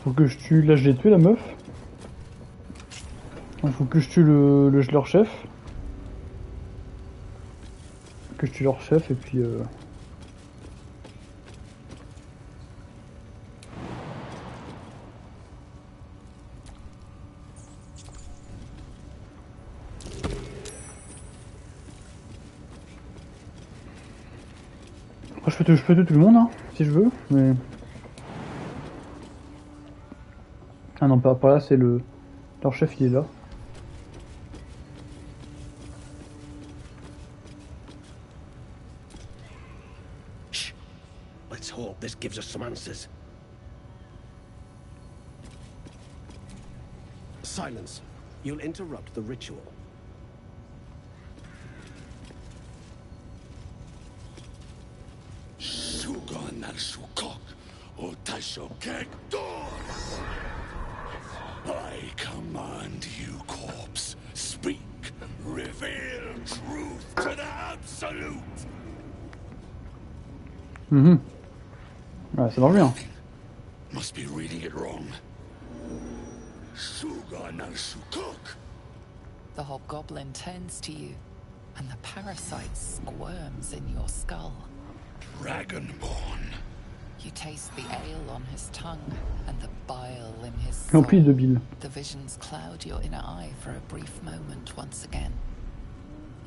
Faut que je tue... Là, je l'ai tué, la meuf. Il faut que je tue leur chef. Que je tue leur chef, et puis... Après, je peux tuer tout le monde, hein, si je veux, mais... Ah non, par là, c'est le... Leur chef, il est là. Let's hope this gives us some answers. Silence. You'll interrupt the ritual. I command you, corpse. Speak. Reveal truth to the absolute. Ouais, ça marche bien. Must be reading it wrong. The hobgoblin turns to you, and the parasite squirms in your skull. Dragonborn. You taste the ale on his tongue and the bile in his soul. Rempli de bile. The visions cloud your inner eye for a brief moment once again.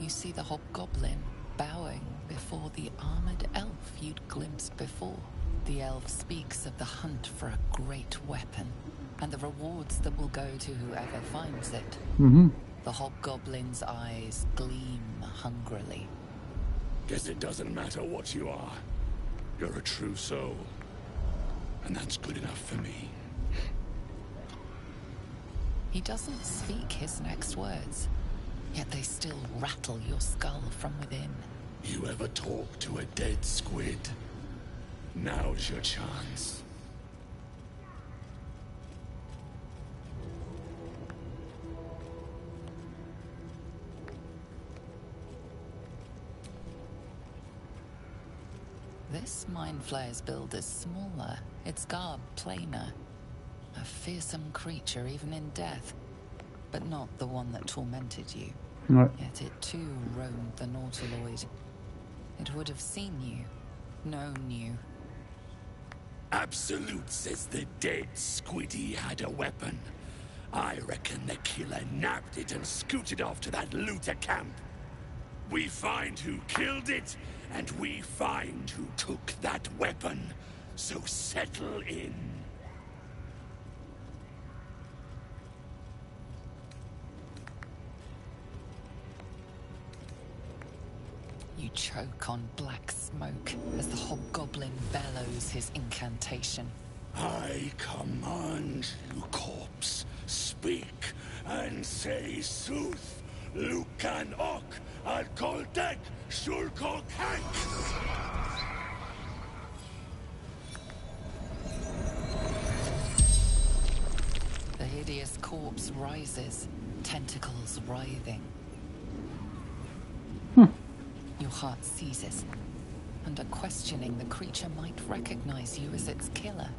You see the hobgoblin bowing before the armored elf you'd glimpsed before. The elf speaks of the hunt for a great weapon and the rewards that will go to whoever finds it. The hobgoblin's eyes gleam hungrily. Guess it doesn't matter what you are. You're a true soul. And that's good enough for me. He doesn't speak his next words, yet they still rattle your skull from within. You ever talk to a dead squid? Now's your chance. This mind flayer's build is smaller, its garb plainer. A fearsome creature even in death, but not the one that tormented you. Ouais. Yet it too roamed the Nautiloid. It would have seen you, known you. Absolute says the dead squiddy had a weapon. I reckon the killer nabbed it and scooted off to that looter camp. We find who killed it, and we find who took that weapon. So settle in. You choke on black smoke as the hobgoblin bellows his incantation. I command you, corpse, speak and say sooth. Lucan ok, al koldek, shulkok hank. The hideous corpse rises, tentacles writhing. Your heart seizes. Under questioning, the creature might recognize you as its killer.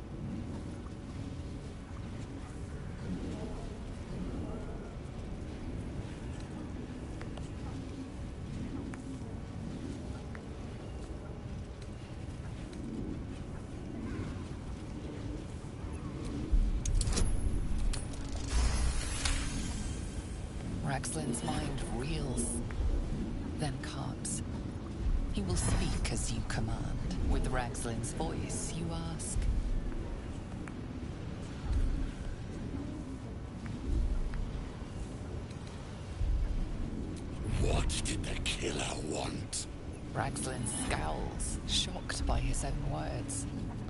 Raxlin's mind reels, then calms. He will speak as you command. With Raxlin's voice, you ask. What did the killer want? Raxlin scowls, shocked by his own words,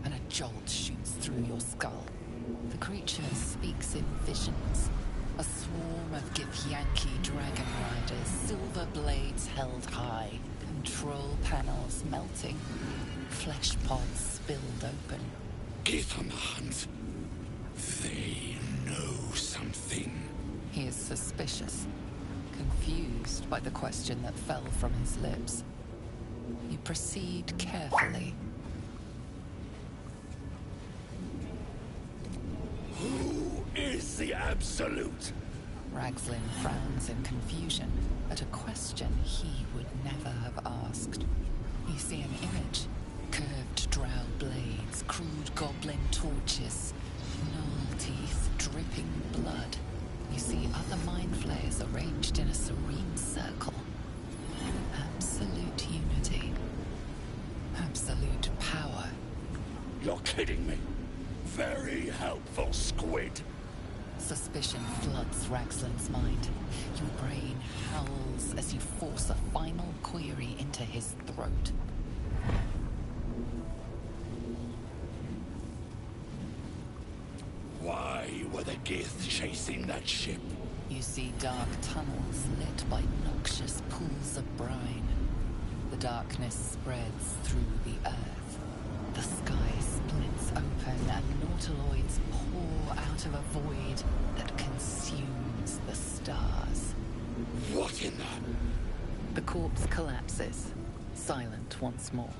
and a jolt shoots through your skull. The creature speaks in visions. A swarm of Githyanki dragon riders, silver blades held high, control panels melting, flesh pods spilled open. Give them a hunt. They know something. He is suspicious, confused by the question that fell from his lips. You proceed carefully. the Absolute? Ragzlin frowns in confusion at a question he would never have asked. You see an image. Curved drow blades, crude goblin torches, gnoll teeth dripping blood. You see other mind flayers arranged in a serene circle. Absolute unity. Absolute power. You're kidding me. Very helpful, Squid. Suspicion floods Ragzlin's mind. Your brain howls as you force a final query into his throat. Why were the Gith chasing that ship? You see dark tunnels lit by noxious pools of brine. The darkness spreads through the earth. The sky splits open and nautiloids pour out of a void that consumes the stars. What in the... The corpse collapses, silent once more.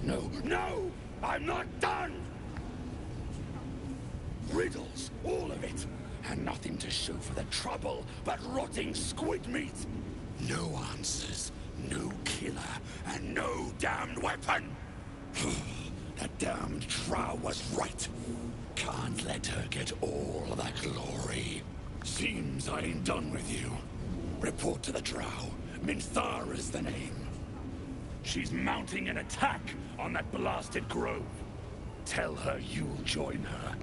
No, no! I'm not done! Riddles, all of it. And nothing to show for the trouble but rotting squid meat. No answers, no killer, and no damned weapon. That damned Drow was right. Can't let her get all the glory. Seems I ain't done with you. Report to the Drow. Minthara's the name. She's mounting an attack on that blasted grove. Tell her you'll join her.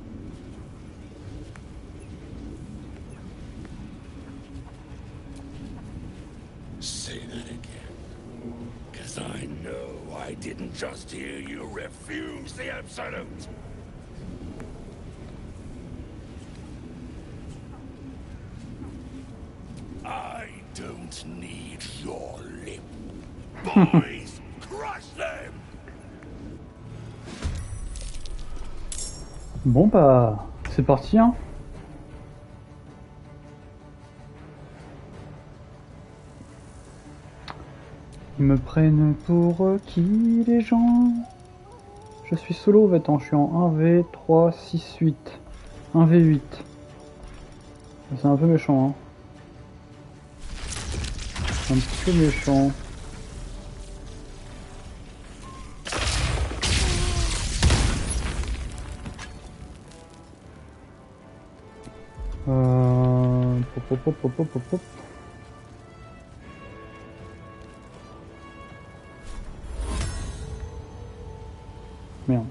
Say that again. 'Cause I know I didn't just hear you refuse the Absolute. I don't need your lip. Boys, crush them! Bon bah, c'est parti hein. Ils me prennent pour qui les gens? Je suis solo, attends, je suis en 1v, 3, 6, 8. 1v8. C'est un peu méchant hein. Un petit peu méchant. Pop. Merde.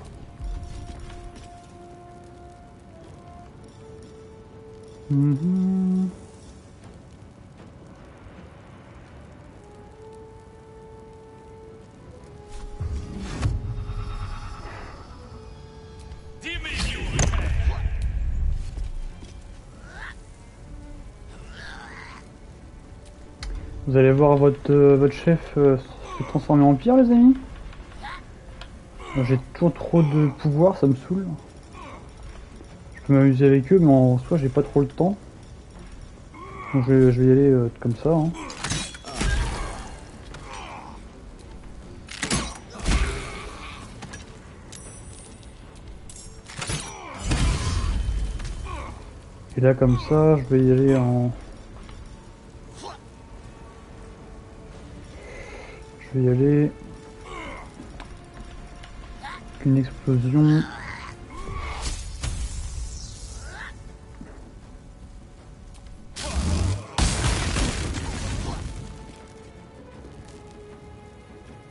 Vous allez voir votre chef se transformer en pierre, les amis. J'ai toujours trop de pouvoir, ça me saoule. Je peux m'amuser avec eux, mais en soi, j'ai pas trop le temps. Donc je vais y aller comme ça. Hein. Et là, comme ça, je vais y aller en... Je vais y aller... Une explosion.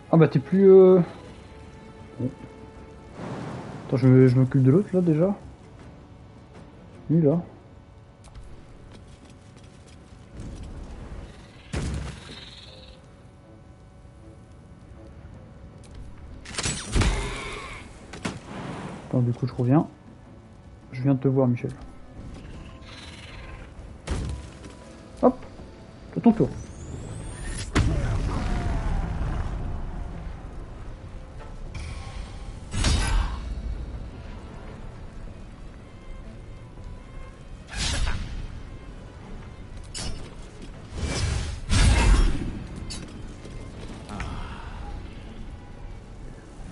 Ah bah t'es plus... Bon. Attends, je m'occupe de l'autre là déjà. Lui là. Attends, du coup je reviens. Je viens de te voir Michel. Hop, c'est ton tour.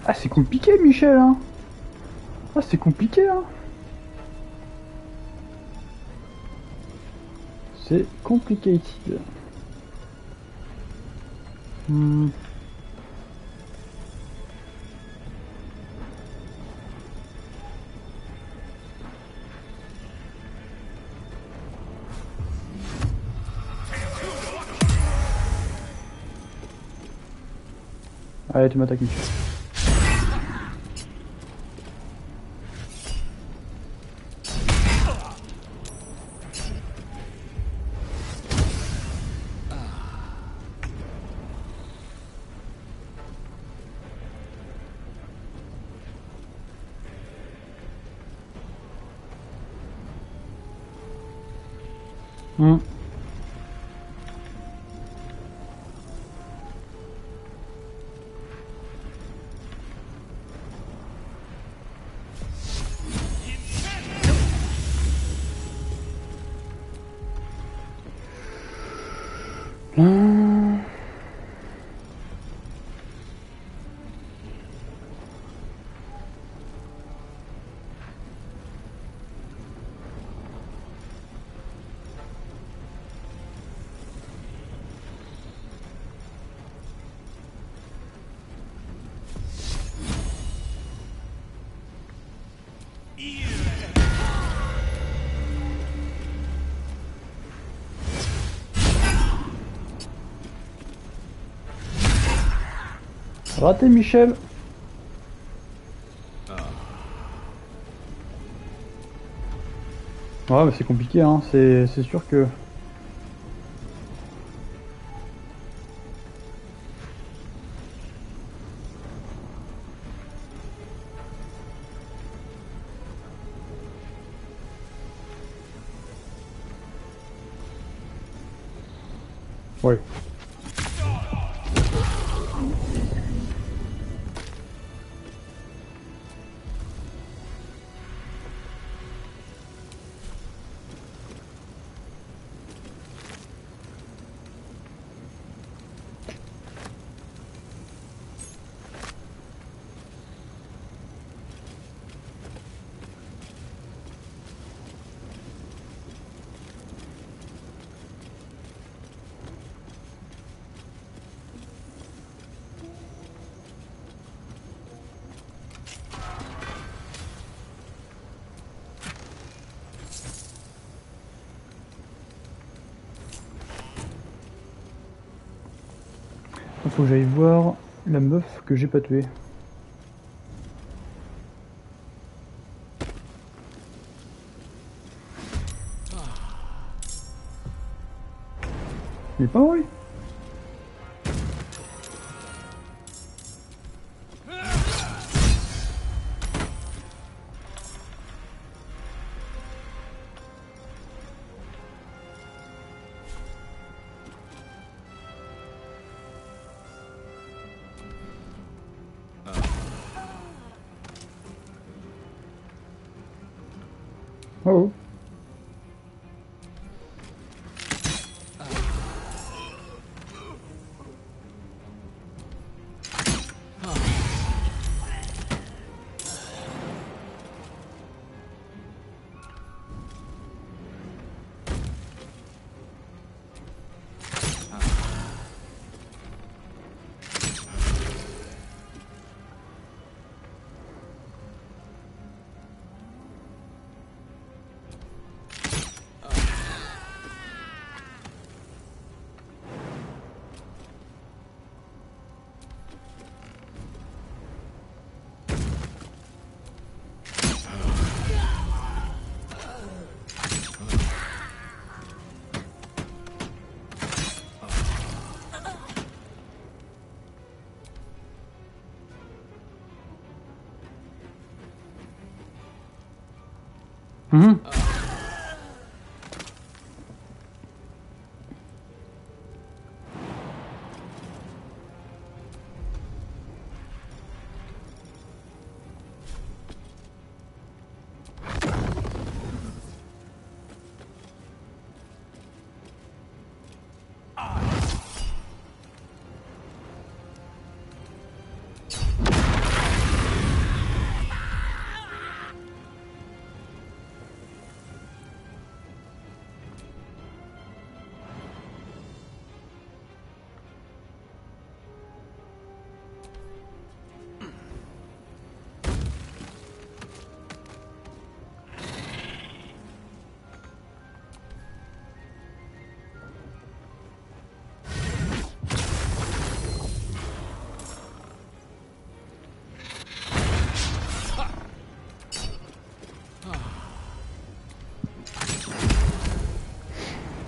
Ah c'est compliqué Michel hein. Ah c'est compliqué hein. c'est complicated. Allez, tu m'attaques, Michel. Raté, Michel. Ouais, mais c'est compliqué, hein. C'est sûr que... Ouais. Faut que j'aille voir la meuf que j'ai pas tuée. Il est pas mort lui. Oh.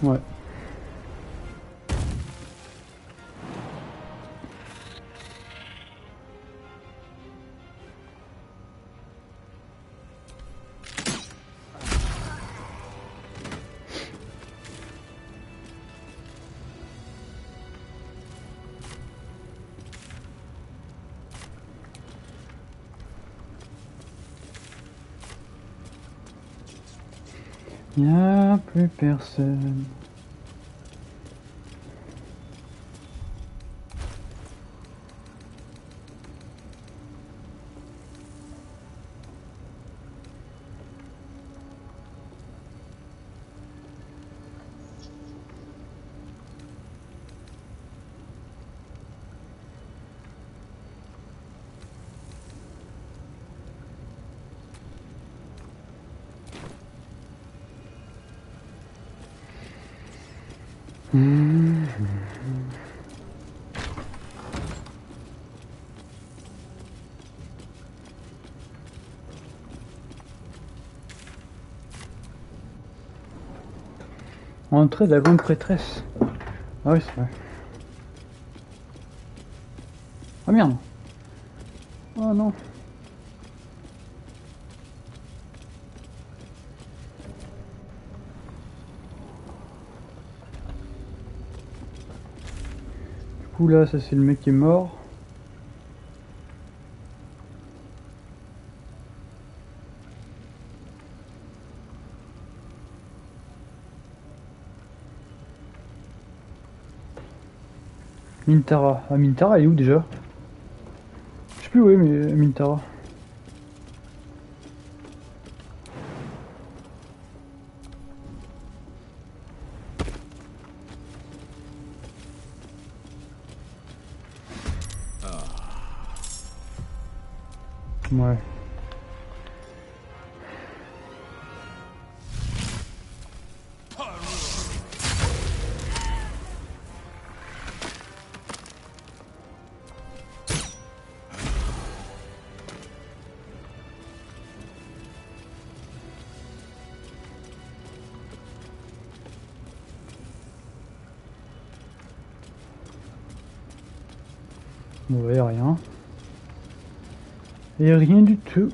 Ouais. Y a plus personne. Entrée de la grande prêtresse. Ah oui, c'est vrai. Ah merde. Oh non. Du coup là, ça c'est le mec qui est mort. Mintara. Ah Mintara elle est où déjà? Je sais plus où est mais Mintara. Ouais. Ouais, rien. Et rien du tout.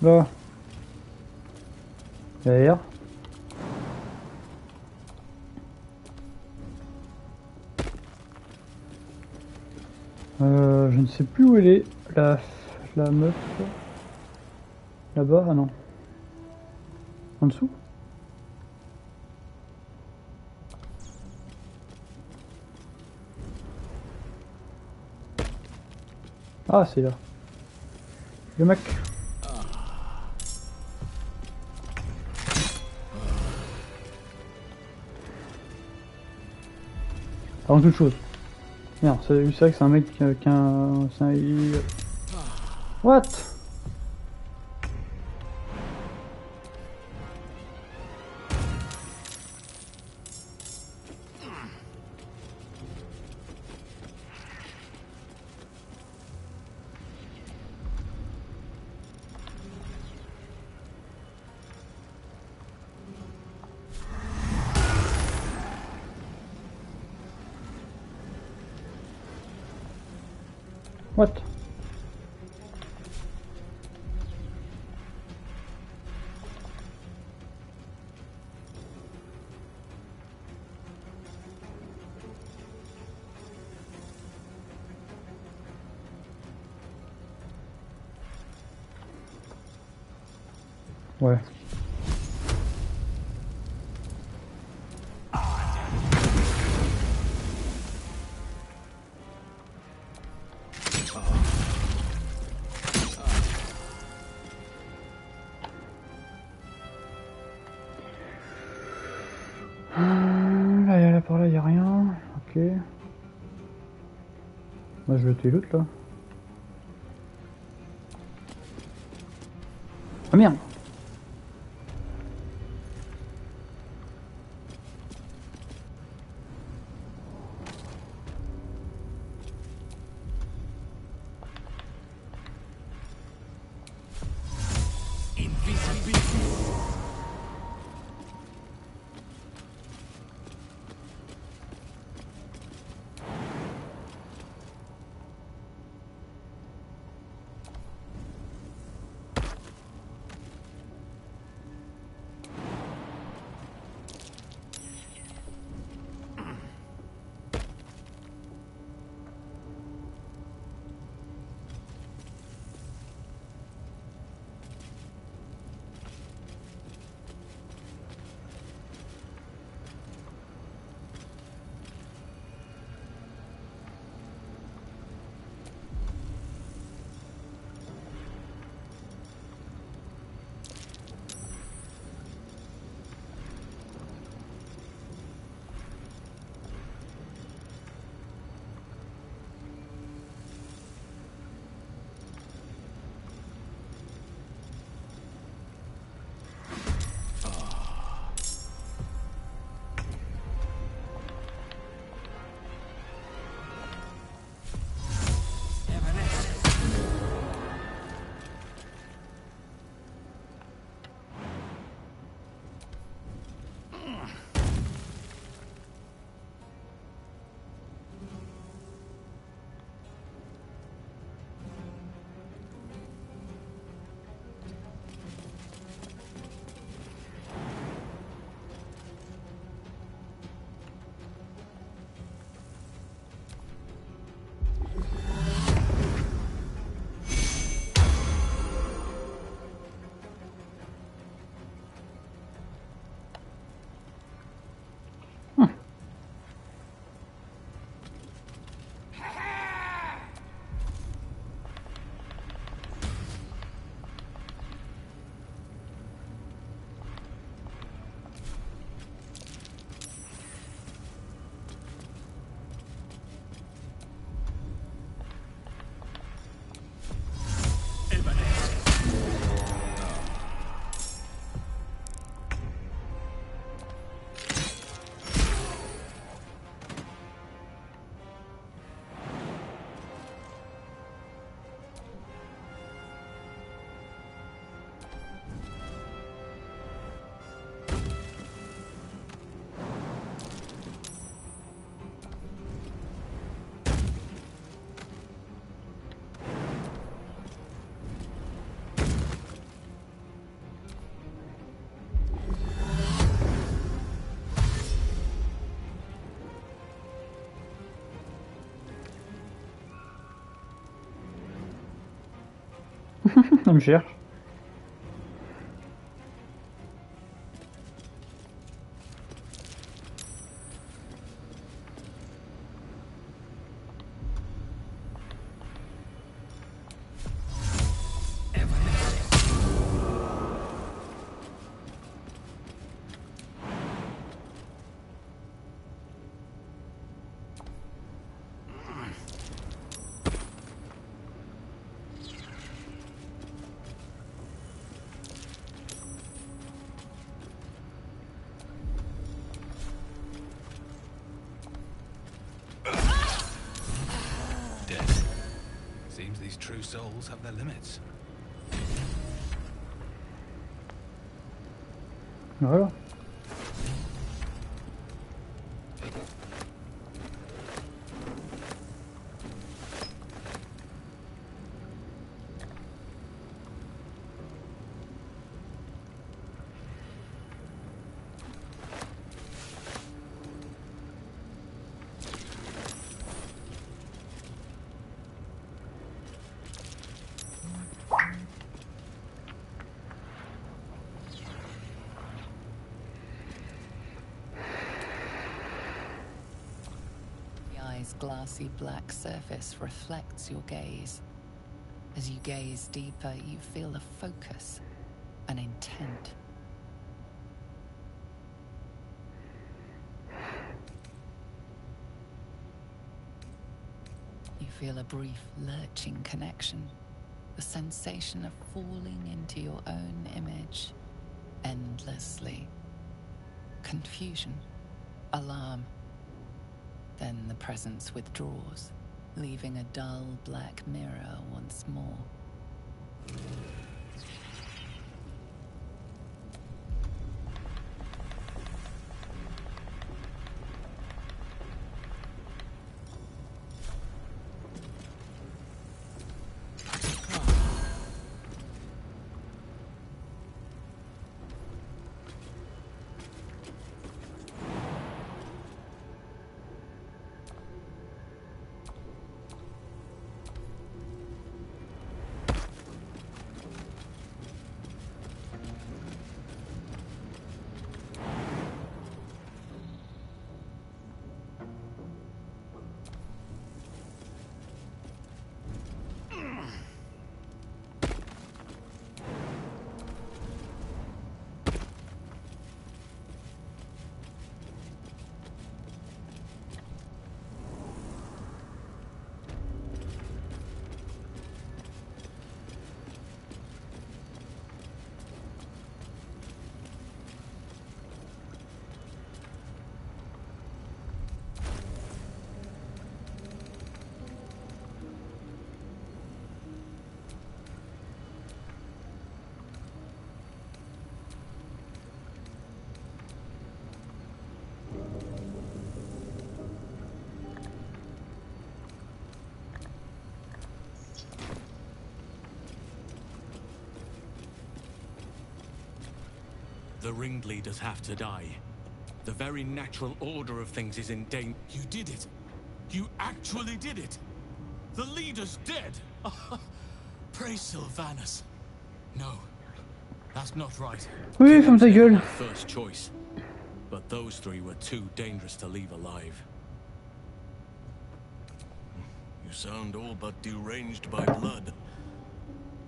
Là. Derrière. Je ne sais plus où elle est. La meuf. Là-bas, ah non. En dessous? Ah, c'est là. Le mec. Avant toute chose. Merde, c'est vrai que c'est un mec qui a un... c'est un... What? What? Ouais. Là, par là, y a rien. Ok. Moi, je vais tuer l'autre là. Ah merde! Ça me cherche. Seems these true souls have their limits. Voilà. The eye's glassy black surface reflects your gaze. As you gaze deeper, you feel a focus, an intent. You feel a brief lurching connection, the sensation of falling into your own image endlessly. Confusion, alarm. Then the presence withdraws, leaving a dull black mirror once more. The ringleaders have to die. The very natural order of things is in danger. You did it. You actually did it. The leader's dead. Praise Sylvanus. No, that's not right. Oui, ferme ta gueule. First choice. But those three were too dangerous to leave alive. You sound all but deranged by blood.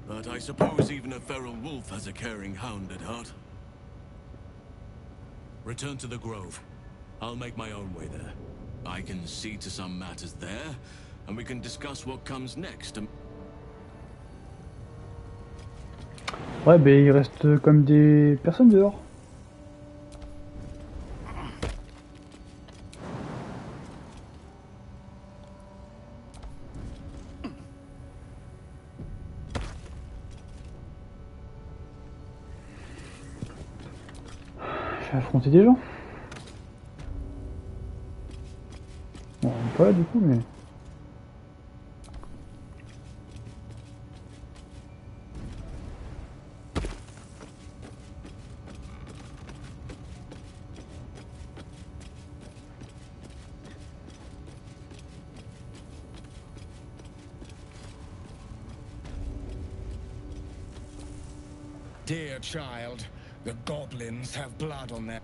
But I suppose even a feral wolf has a caring hound at heart. Return to the Grove. I'll make my own way there. I can see to some matters there, and we can discuss what comes next. Ouais, ben il reste comme des personnes dehors. Je vais affronter des gens. Bon, pas du coup, mais... Dear child, the goblins have blood on their...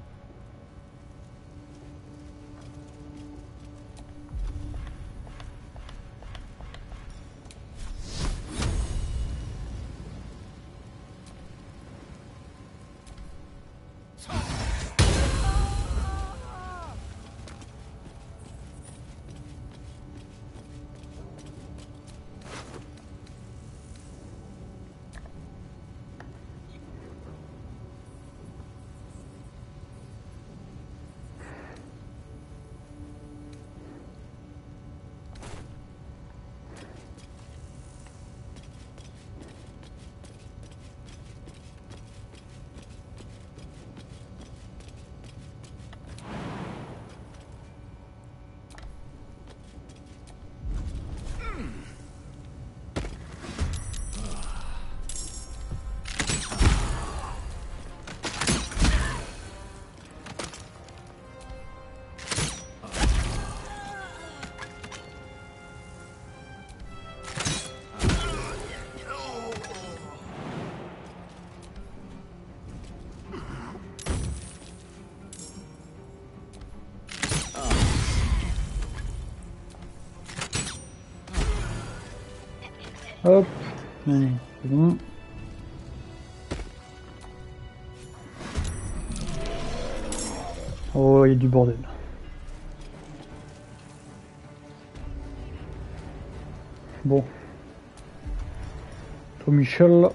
Hop, allez, c'est bon. Oh, il y a du bordel. Bon. Toi, Michel.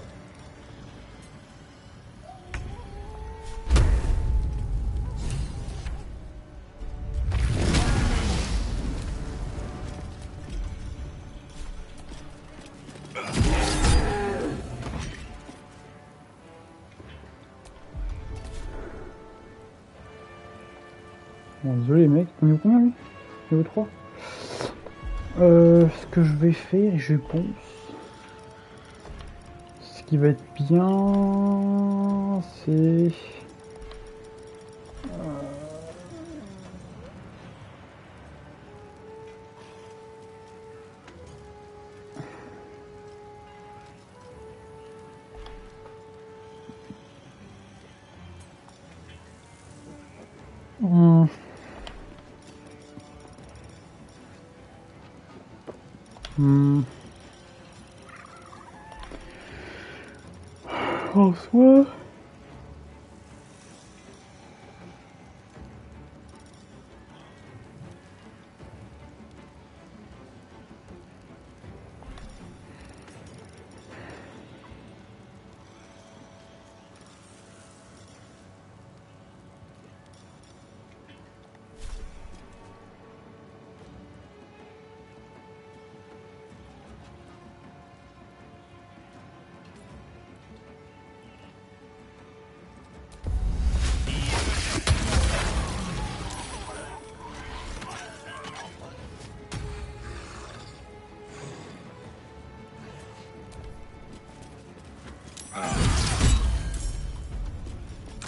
Bon, désolé mec, on est combien lui? Niveau 3. Ce que je vais faire, je pense. Ce qui va être bien, c'est... En soi...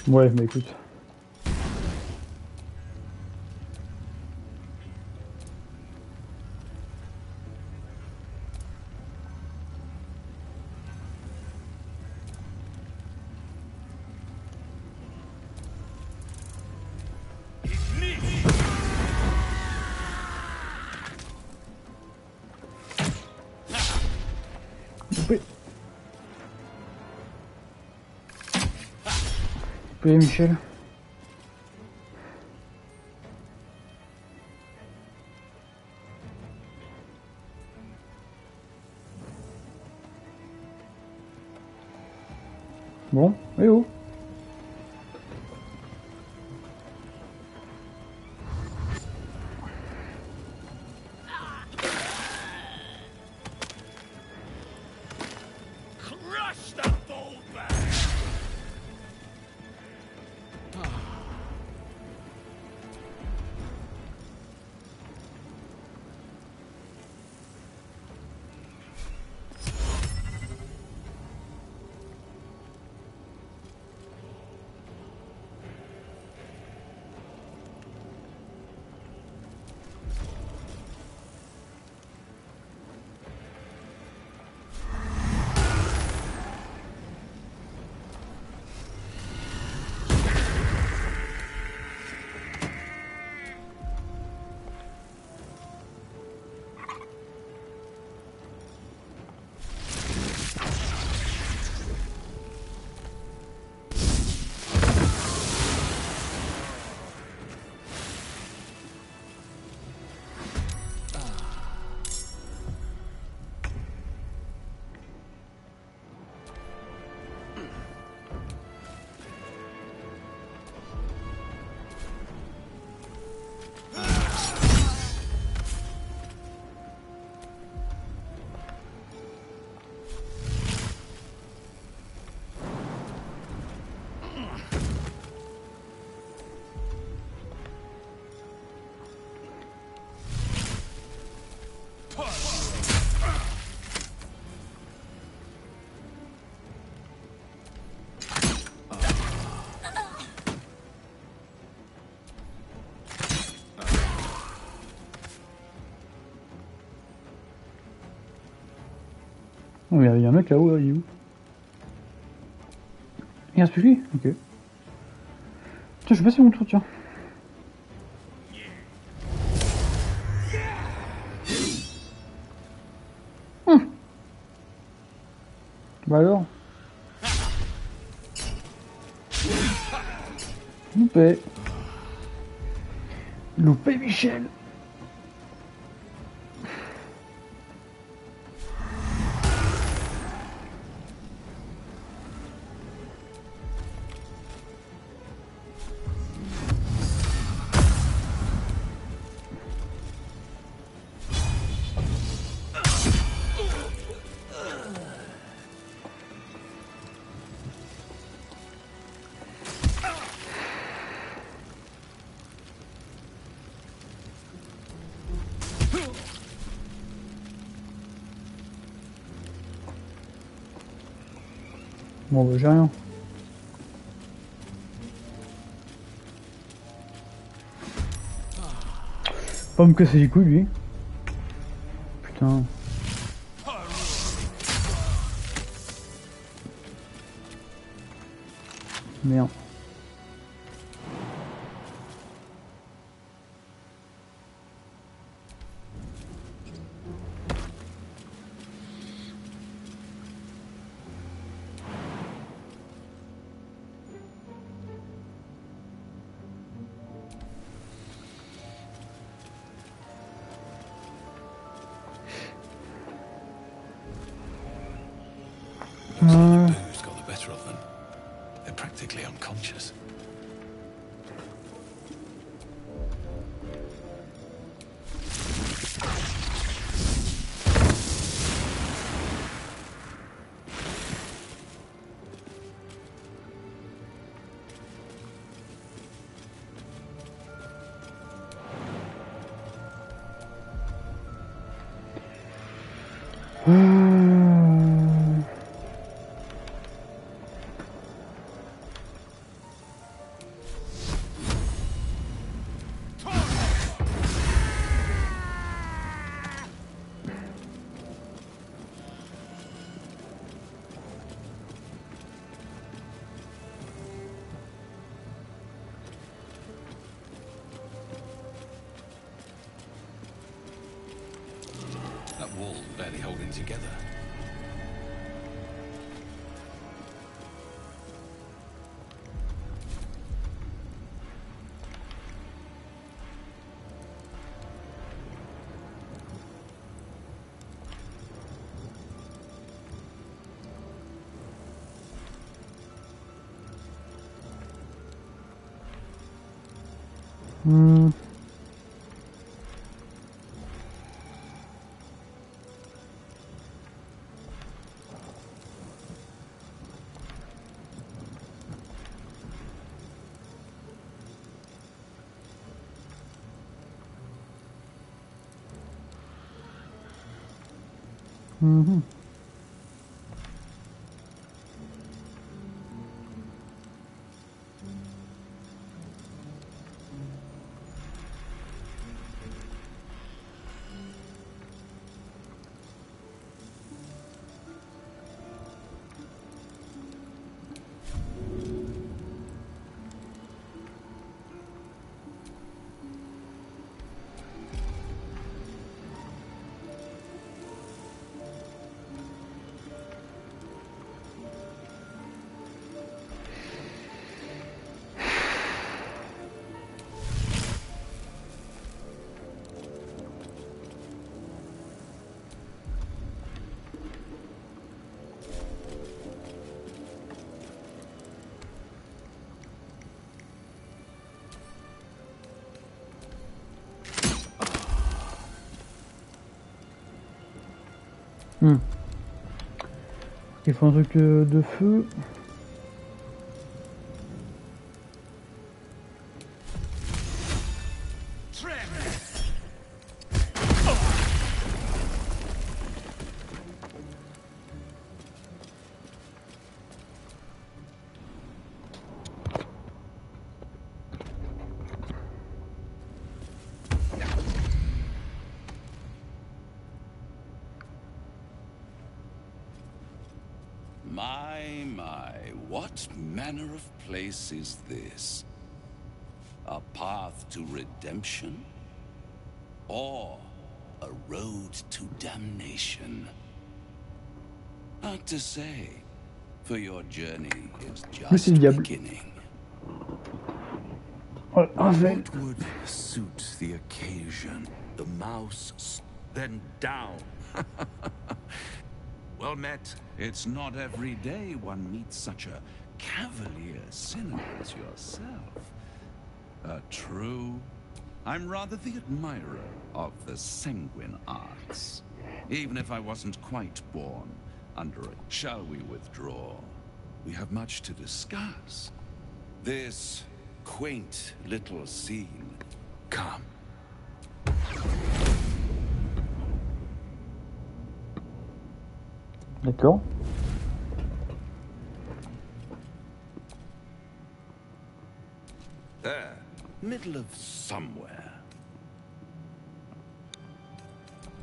Ouais, mais écoute. Oui. Oui, Michel. Bon, et où? Crush the bullbag! Oh, il y a un mec là-haut, là, il est où? Il reste plus que lui? Ok. Tiens, je vais passer mon tour, tiens. Bah alors? Loupé. Loupé Michel. Bon bah j'ai rien. Pas me casser les couilles lui. Putain. Merde. Booze got the better of them. They're practically unconscious. That wall's barely holding together. Il faut un truc de feu. My, what manner of place is this? A path to redemption? Or a road to damnation? Hard to say, for your journey is just beginning. Ouais, un vel. What would suit the occasion? The mouse, then down. Well met. It's not every day one meets such a cavalier sinner as yourself. True. I'm rather the admirer of the sanguine arts. Even if I wasn't quite born under it. Shall we withdraw? We have much to discuss. This quaint little scene. Come. D'accord. There. Middle of somewhere.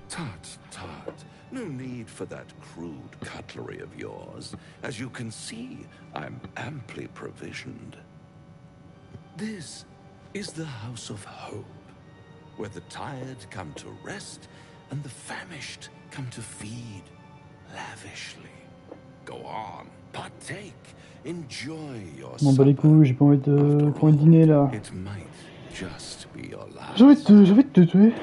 Tut, tut. No need for that crude cutlery of yours. As you can see, I'm amply provisioned. This is the House of Hope, where the tired come to rest and the famished come to feed lavishly. Go on, partake, enjoy your Bon bah les couilles, j'ai pas envie de dîner là. It might just be your last. J'ai envie de te tuer.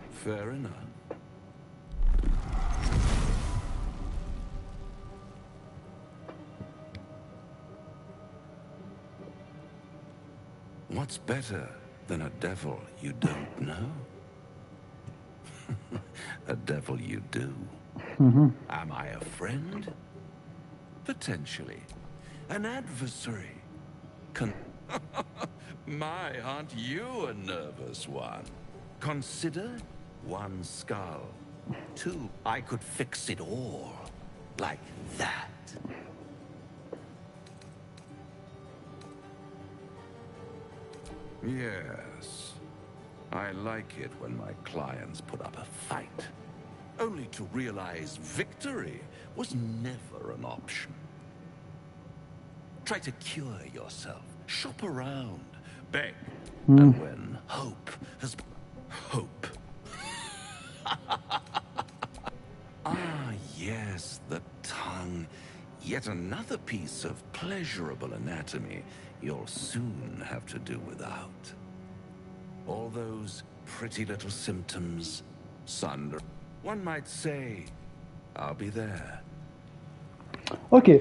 Fair enough. What's better than a devil you don't know? A devil you do. Am I a friend? Potentially. An adversary? My, aren't you a nervous one? Consider one skull. Two, I could fix it all. Like that. Yes. I like it when my clients put up a fight. Only to realize victory was never an option. Try to cure yourself. Shop around. Beg. And when hope has... Hope. Ah, yes, the tongue. Yet another piece of pleasurable anatomy you'll soon have to do without. All those pretty little symptoms, sunder. One might say, I'll be there. Ok,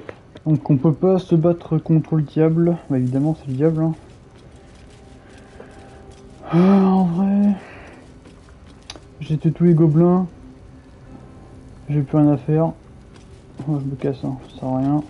donc on peut pas se battre contre le diable. Bah évidemment c'est le diable. Hein. En vrai, j'ai tué tous les gobelins. J'ai plus rien à faire. Oh, je me casse, hein. Ça sert à rien.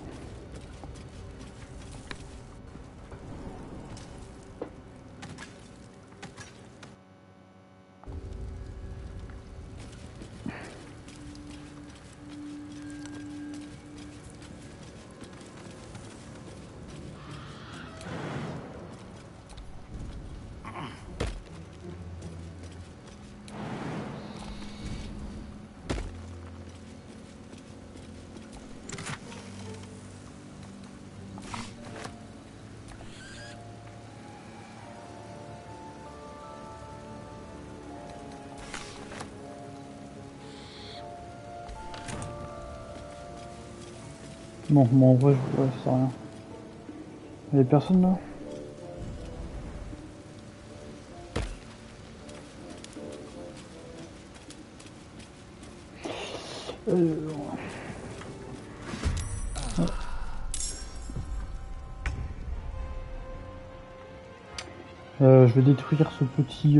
Non, mais en vrai, ouais, ça sert à rien. Il y a personne là? Je vais détruire ce petit...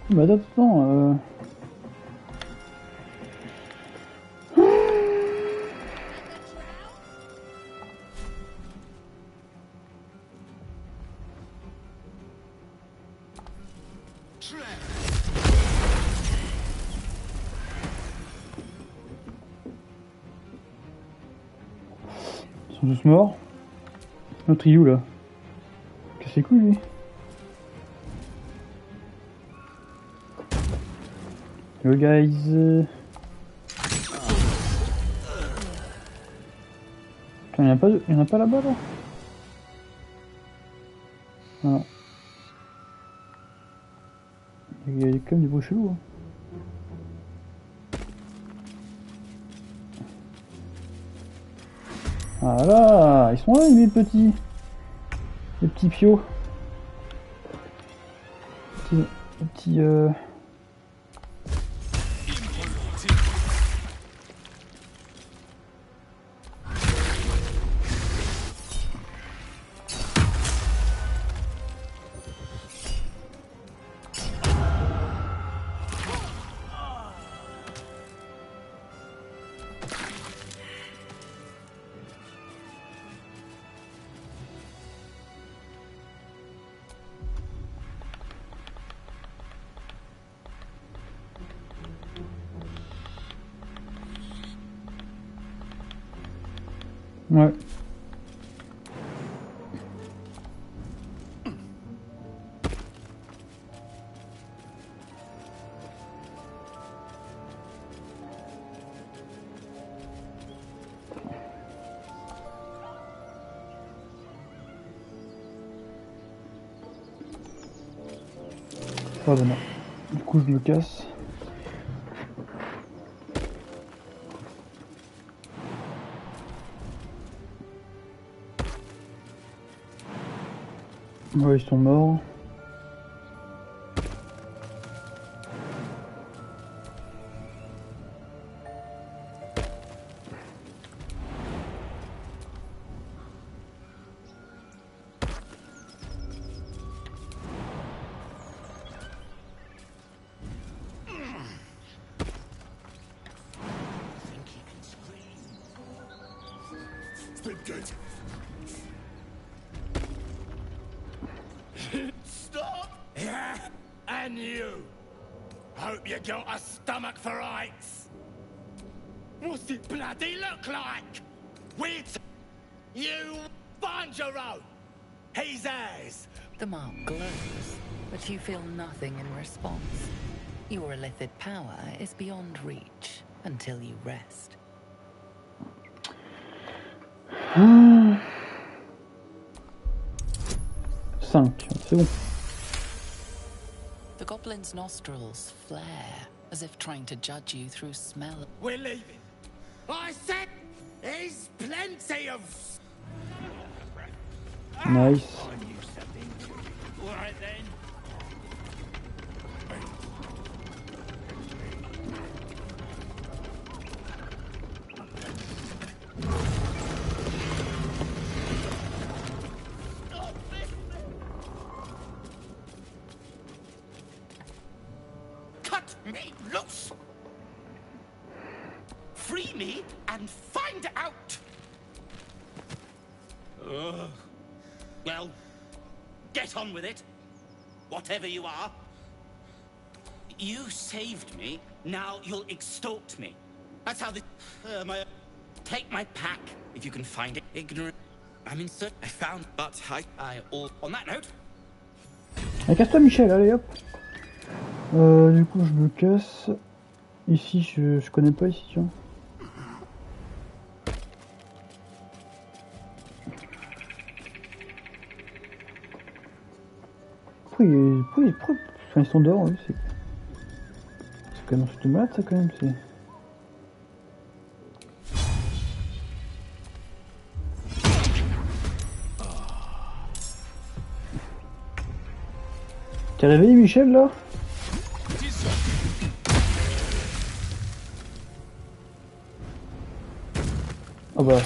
Bah attends, Ils sont tous morts. Notre Ryu là. Qu'est-ce que c'est cool lui. Yo guys. Putain, y'en a pas là-bas là. Voilà. Il y a quand même des bruits chelous. Hein. Voilà, ils sont là les petits. Les petits pios. Les petits ouais. Oh ben non. Du coup je me casse. Ouais, ils sont morts. Stop! Yeah, and you! Hope you got a stomach for rights! What's it bloody look like? You find your own! He's ours! The mark glows, but you feel nothing in response. Your illithid power is beyond reach until you rest. 5, c'est bon. The goblin's nostrils flare, as if trying to judge you through smell. We're leaving. I said there's plenty of... Nice. All right then. Cut me loose! Free me and find out! Well, get on with it. Whatever you are. You saved me, now you'll extort me. That's how this... Take my pack, if you can find it. Ignorant. I'm in search... I found... But I all... On that note... Allez, casse-toi Michel, allez hop. Du coup je me casse. Ici je connais pas ici, tu vois. Enfin, ils sont dehors, oui, c'est quand même un truc de malade ça quand même, c'est... T'es réveillé Michel là? Oh bah...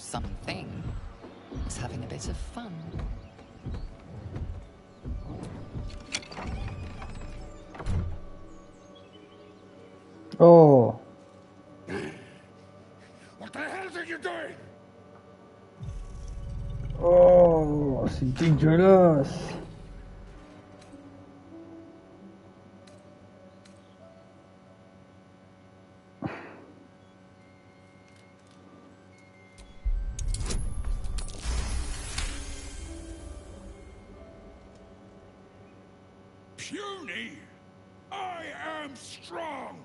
something is having a bit of fun. Oh, What the hell are you doing? oh, c'est dégueulasse. Puny! I am strong!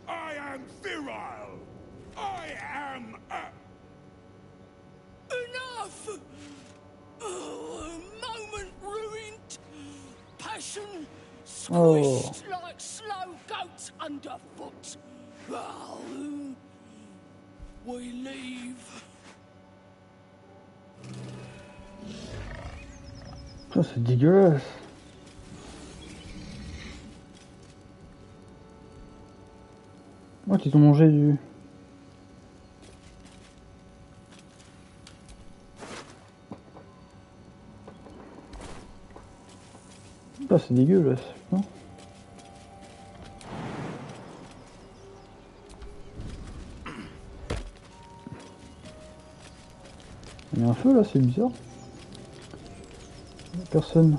I am virile! I am Enough! Oh, a moment ruined! Passion squished like slow goats underfoot! Oh, we leave. Putain, c'est dégueulasse. Oh, ils ont mangé du... Ah, c'est dégueulasse, non? Il y a un feu là, c'est bizarre. Personne.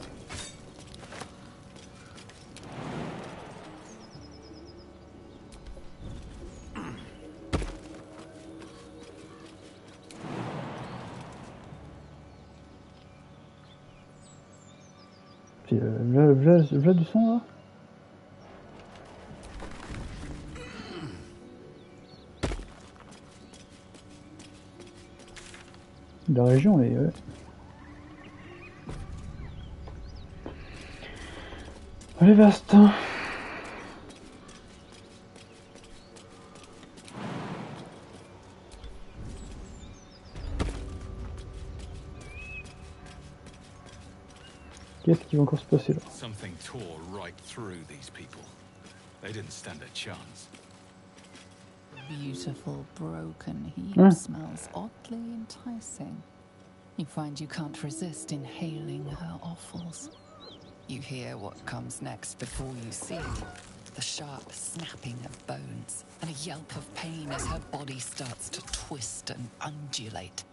Puis, v'là du son là. La région est... Ouais. Elle est vaste, hein. Qu'est-ce qui va encore se passer là? Something tore right through these people. They didn't stand a chance. Beautiful broken heap Mm. smells oddly enticing. You find you can't resist inhaling her offals. You hear what comes next before you see it. The sharp snapping of bones and a yelp of pain as her body starts to twist and undulate.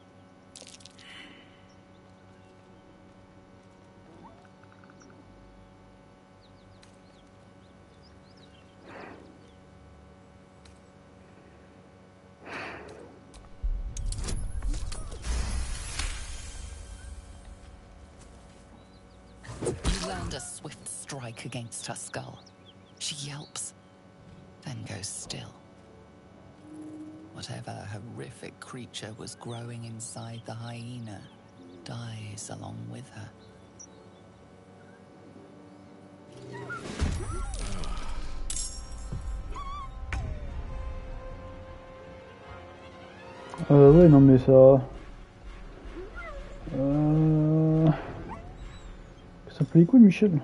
You land a swift strike against her skull. She yelps, then goes still. Whatever horrific creature was growing inside the hyena dies along with her. Ouais, non mais ça... Ça fait les couilles, Michel.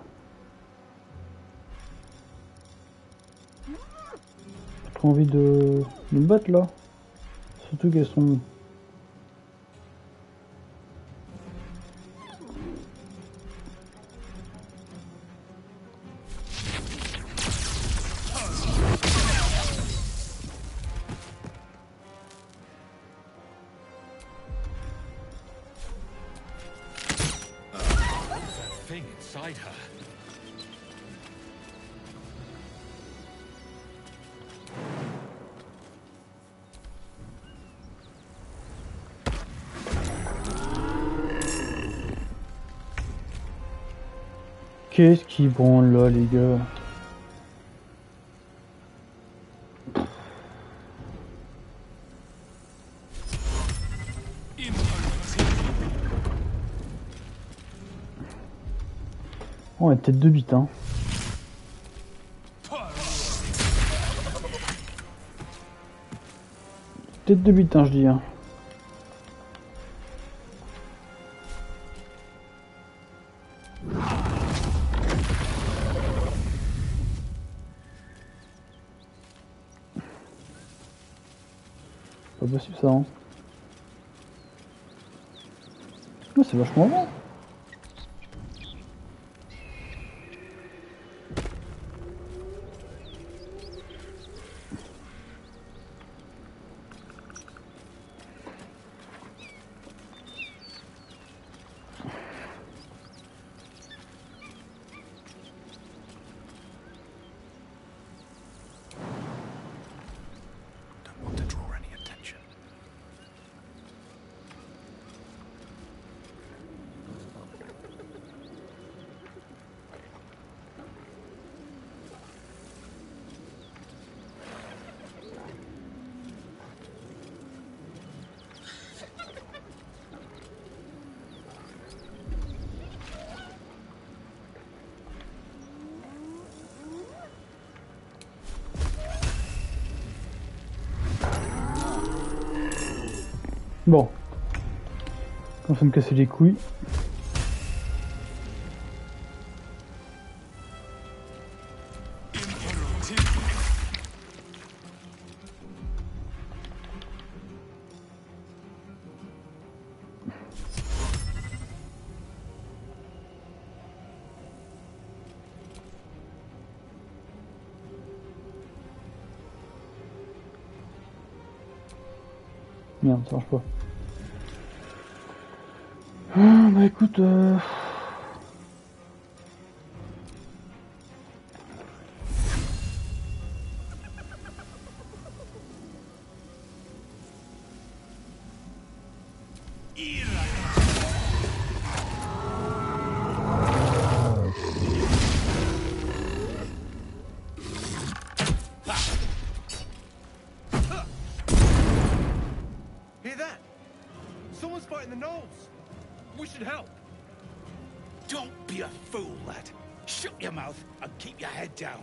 J'ai trop envie de me battre là. Surtout qu'elles sont... Thing inside her. Qu'est-ce qui branle là, les gars? Oh, la tête de bite, hein. Tête de bite, hein, je dis, hein. Pas possible ça, hein. c'est vachement bon. Don't want to draw any attention. Bon. Quand ça me casser les couilles. Merde, ça marche pas. Ah, bah écoute, Hear that? Someone's fighting the gnolls. We should help. Don't be a fool, lad. Shut your mouth and keep your head down.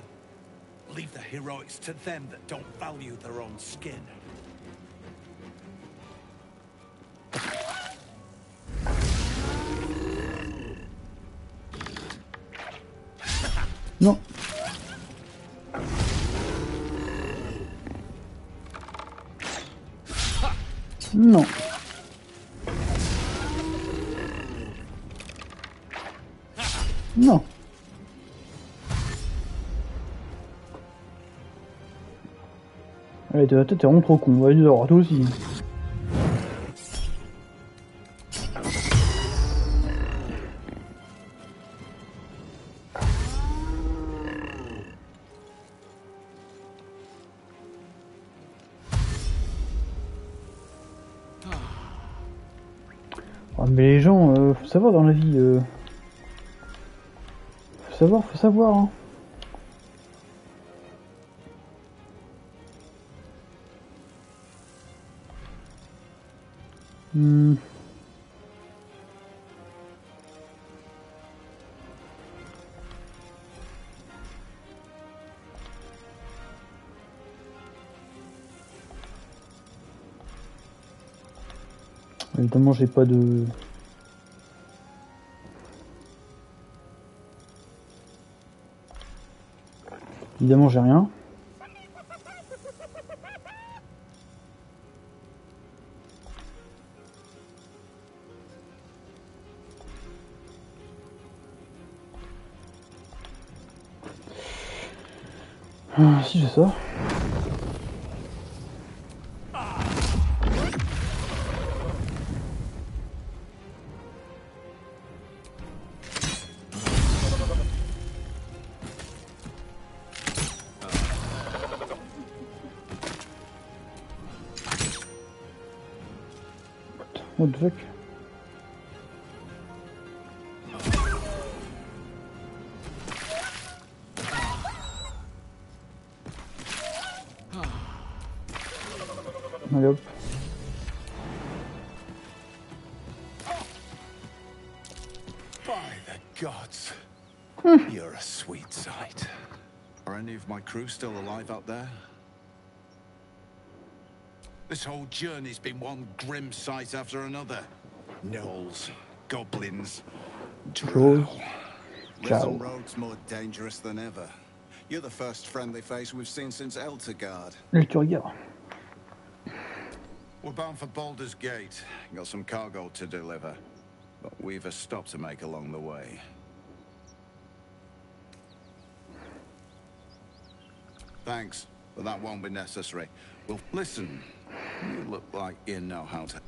Leave the heroics to them that don't value their own skin. non. Non. Non. Allez, t'es vraiment trop con, vas-y, alors toi aussi. Ah, mais les gens, faut savoir dans la vie, faut savoir, hein. Évidemment, j'ai pas de... Évidemment, j'ai rien. Ah, si, j'ai ça. What the fuck? Allez hop. By the gods. You're a sweet sight. Are any of my crew still alive out there? This whole journey's been one grim sight after another. Gnolls, goblins, Trolls. Risen Road's more dangerous than ever. You're the first friendly face we've seen since Eltergard. Là, tu regardes. We're bound for Baldur's Gate. Got some cargo to deliver. but we've a stop to make along the way. Thanks, but that won't be necessary. Well, listen, you look like you know how to...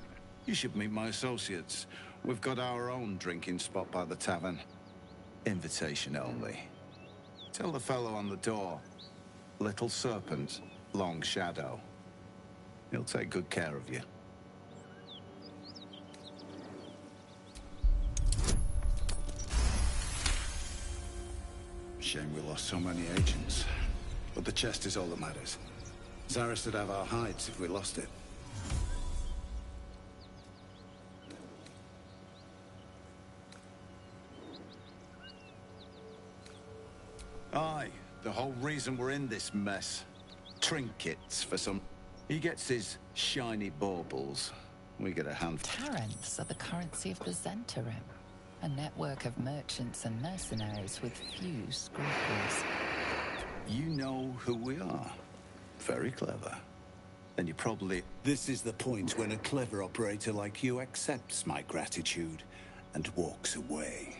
You should meet my associates. We've got our own drinking spot by the tavern. Invitation only. Tell the fellow on the door. Little Serpent, Long Shadow. He'll take good care of you. Shame we lost so many agents. But the chest is all that matters. Zaris would have our hides if we lost it. Aye, the whole reason we're in this mess. Trinkets for some... He gets his shiny baubles. We get a handful. Taranths are the currency of the Zentarim, a network of merchants and mercenaries with few scruples. You know who we are. Very clever. And you probably... This is the point when a clever operator like you accepts my gratitude and walks away.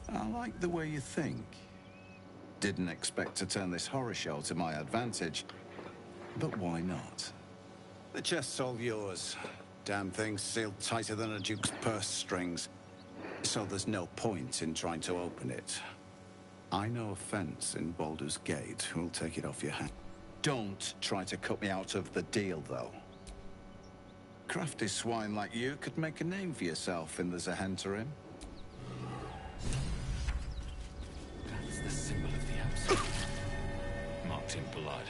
I like the way you think. Didn't expect to turn this horror show to my advantage. But why not? The chest's all yours. Damn thing's sealed tighter than a duke's purse strings. So there's no point in trying to open it. I know a fence in Baldur's Gate who'll take it off your hand. Don't try to cut me out of the deal, though. Crafty swine like you could make a name for yourself in the Zahentarim. That's the symbol of the Absolute. Marked in blood.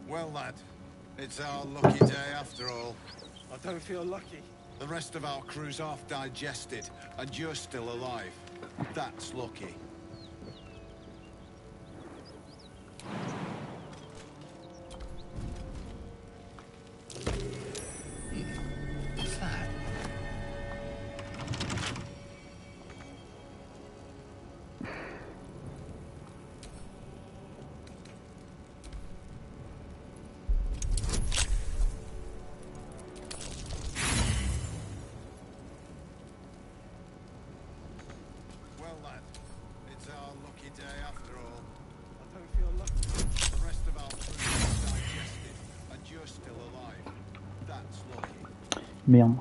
Well, lad, it's our lucky day after all. I don't feel lucky. The rest of our crew's half digested, and you're still alive. That's lucky. What's that? Well, lad, it's our lucky day after all. I don't feel lucky. The rest of our crew's digested, and you're still alive. That's lucky. Merde.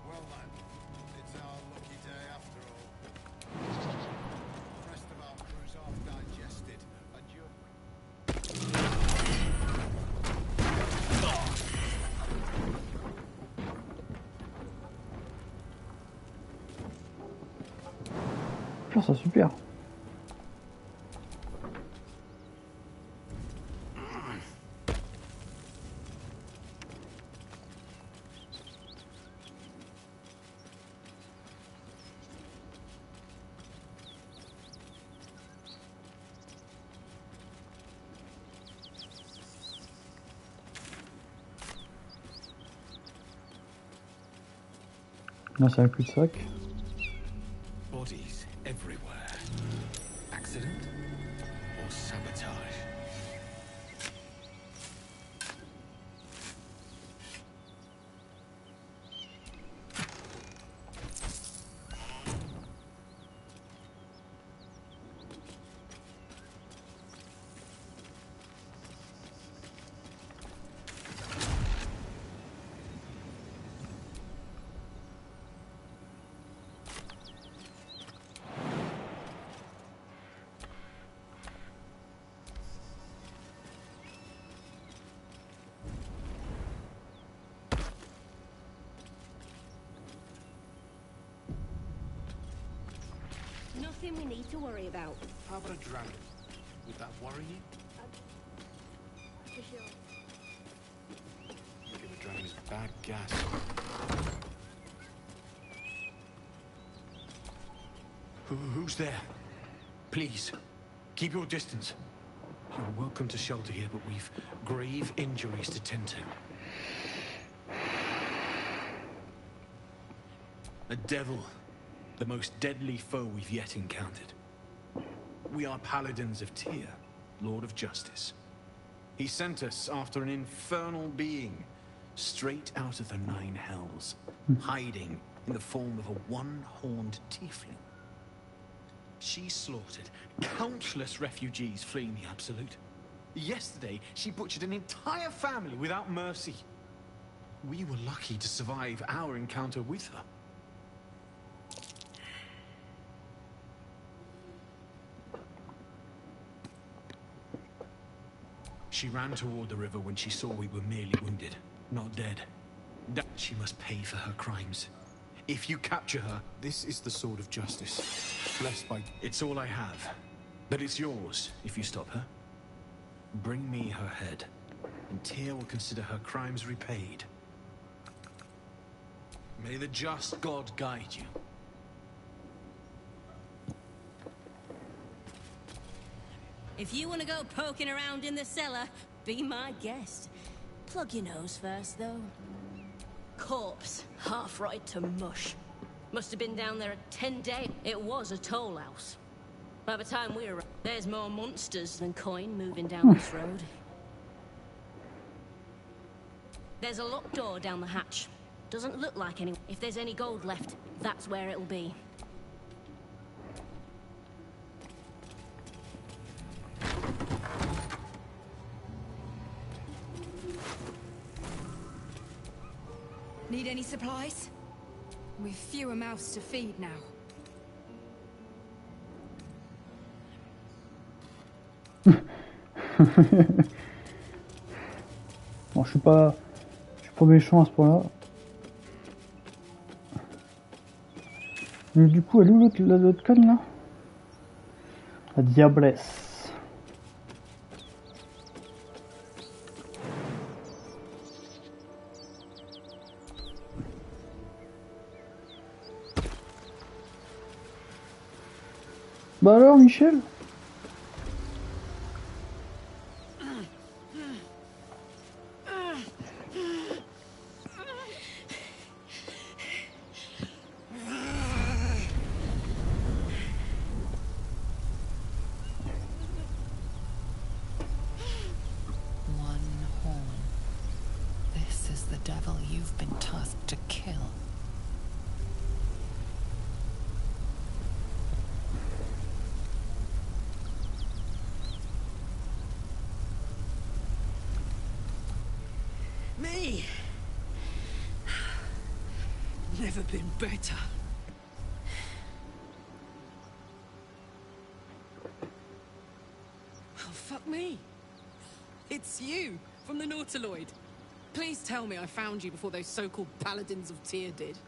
Well, lad, it's our lucky day after all. The rest of our crew's half digested, and you're... Putain, c'est super. Là, c'est un cul-de-sac. Bodies everywhere. Accident or sabotage? nothing we need to worry about. How about a dragon? Would that worry you? For sure. You give a dragon his bad gas. Who's there? Please, keep your distance. You're welcome to shelter here, but we've grave injuries to tend to. A devil, the most deadly foe we've yet encountered. We are paladins of Tyr, Lord of Justice. He sent us after an infernal being, straight out of the Nine Hells, hiding in the form of a one-horned tiefling. She slaughtered countless refugees fleeing the Absolute. Yesterday, she butchered an entire family without mercy. We were lucky to survive our encounter with her. She ran toward the river when she saw we were merely wounded, not dead. That she must pay for her crimes. If you capture her, this is the sword of justice. Blessed by... It's all I have. But it's yours, if you stop her. Bring me her head, and Tyr will consider her crimes repaid. May the just God guide you. If you want to go poking around in the cellar, be my guest. Plug your nose first, though. Corpse, half rotted to mush. Must have been down there 10 days. It was a toll house. By the time we arrived, there's more monsters than coin moving down this road. There's a locked door down the hatch. Doesn't look like any. If there's any gold left, that's where it'll be. Need any supplies? We've fewer mouths to feed now. Bon, je suis pas méchant à ce point-là. Mais du coup, elle est où l'autre conne là? La diablesse. Bah alors, Michel? Me? Never been better. Oh, fuck me. It's you, from the Nautiloid. Please tell me I found you before those so-called paladins of Tyr did.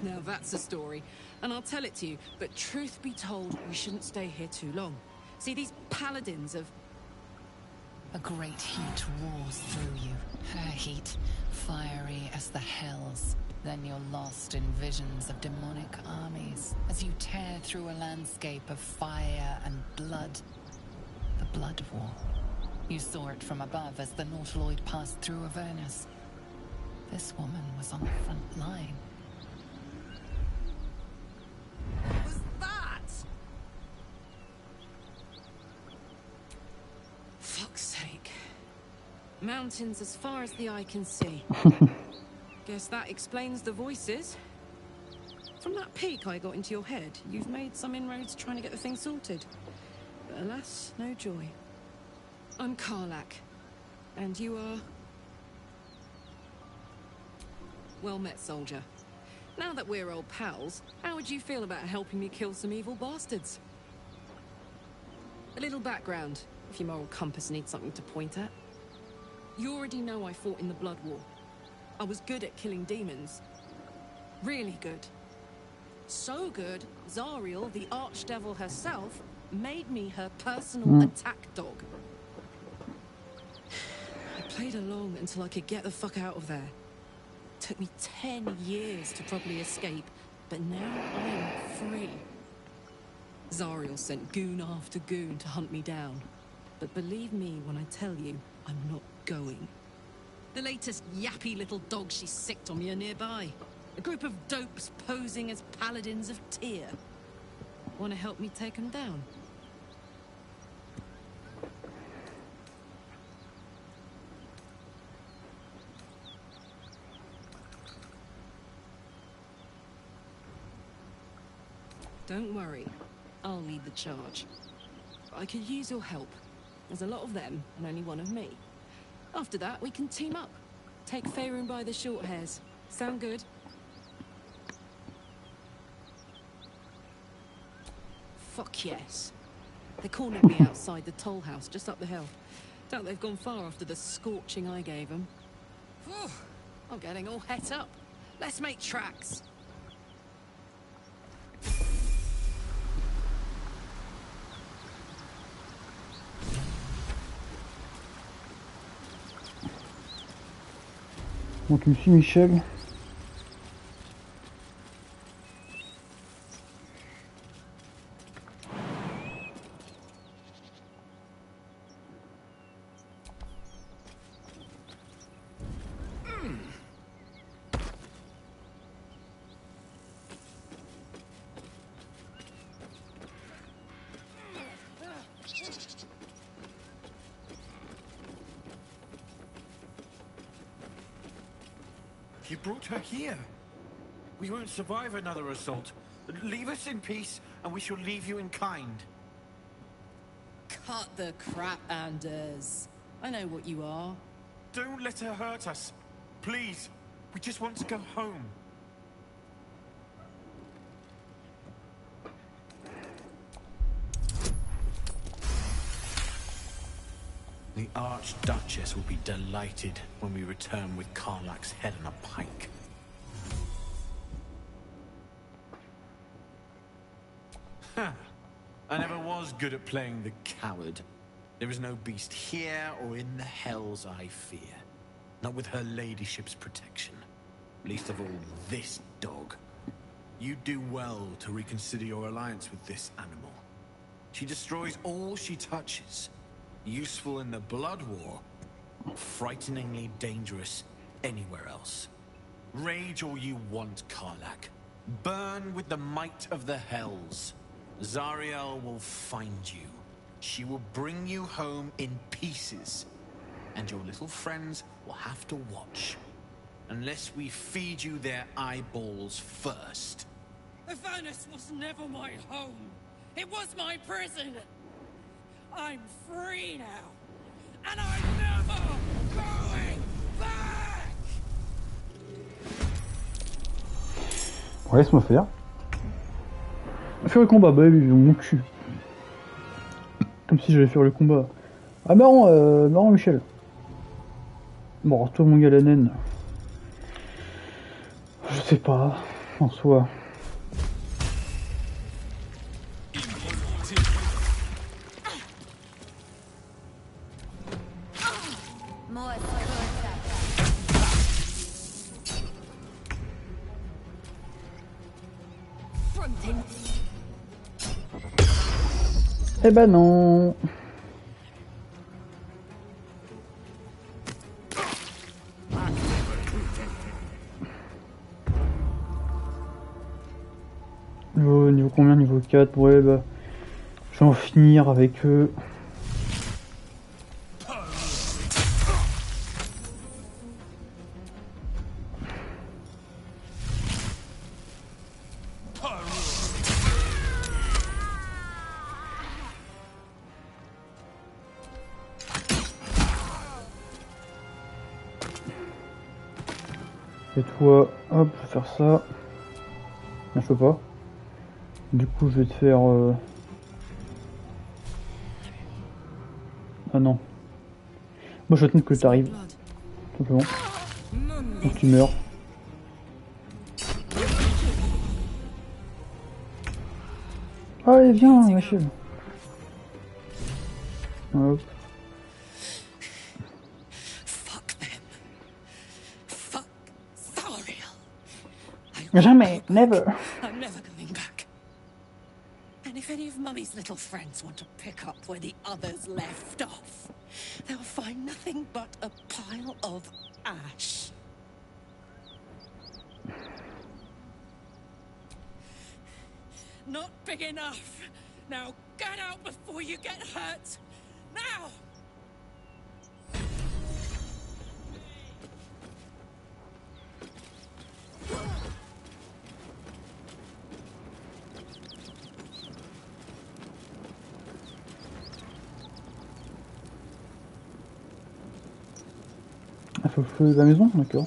Now that's a story, and I'll tell it to you, but truth be told, we shouldn't stay here too long. See, these paladins of... A great heat roars through you. Her heat, fiery as the hells. Then you're lost in visions of demonic armies as you tear through a landscape of fire and blood. The Blood War. You saw it from above as the Nautiloid passed through Avernus. This woman was on the front line. What was that? Fuck's sake. Mountains as far as the eye can see. Guess that explains the voices. From that peek I got into your head, you've made some inroads trying to get the thing sorted. But alas, no joy. I'm Karlak. And you are... Well met, soldier. Now that we're old pals, how would you feel about helping me kill some evil bastards? A little background, if your moral compass needs something to point at. You already know I fought in the Blood War. I was good at killing demons. Really good. So good, Zariel, the archdevil herself, made me her personal attack dog. I played along until I could get the fuck out of there. Took me 10 years to properly escape, but now I'm free. Zariel sent goon after goon to hunt me down. But believe me when I tell you, I'm not going. The latest yappy little dogs she sicked on me are nearby. A group of dopes posing as paladins of Tyr. Want to help me take them down? Don't worry, I'll lead the charge. I could use your help. There's a lot of them, and only one of me. After that, we can team up. Take Faerun by the short hairs. Sound good? Fuck yes. They cornered me outside the toll house, just up the hill. Doubt they've gone far after the scorching I gave them. Whew, I'm getting all het up. Let's make tracks. Donc ici Michel. You brought her here. We won't survive another assault. Leave us in peace, and we shall leave you in kind. Cut the crap, Anders. I know what you are. Don't let her hurt us. Please. We just want to go home. The Archduchess will be delighted when we return with Karlach's head on a pike. Ha! I never was good at playing the coward. There is no beast here or in the hells I fear. Not with her ladyship's protection. Least of all, this dog. You do well to reconsider your alliance with this animal. She destroys all she touches. Useful in the blood war, frighteningly dangerous anywhere else. Rage all you want, Karlach. Burn with the might of the hells. Zariel will find you. She will bring you home in pieces. And your little friends will have to watch. Unless we feed you their eyeballs first. Avernus was never my home. It was my prison. I'm free now, and I'm never going back! Ouais, laisse-moi faire. Faire le combat, bah oui, mon cul. Comme si j'allais faire le combat. Ah marrant, marrant Michel. Bon, alors toi mon gars la naine. Je sais pas, en soi. Eh ben non. Niveau combien? Niveau 4, ouais bah. Je vais en finir avec eux. Et toi, hop, je vais faire ça. Non, je peux pas. Du coup, je vais te faire... Ah non. Moi, je attends que t'arrives. Tout simplement. Ou tu meurs. Allez, viens, Rachel. Hop. Jamais, never. I'm never going back. And if any of Mummy's little friends want to pick up where the others left off, they'll find nothing but a pile of ash. Not big enough. Now get out before you get hurt. Now! Il faut le feu de la maison, d'accord.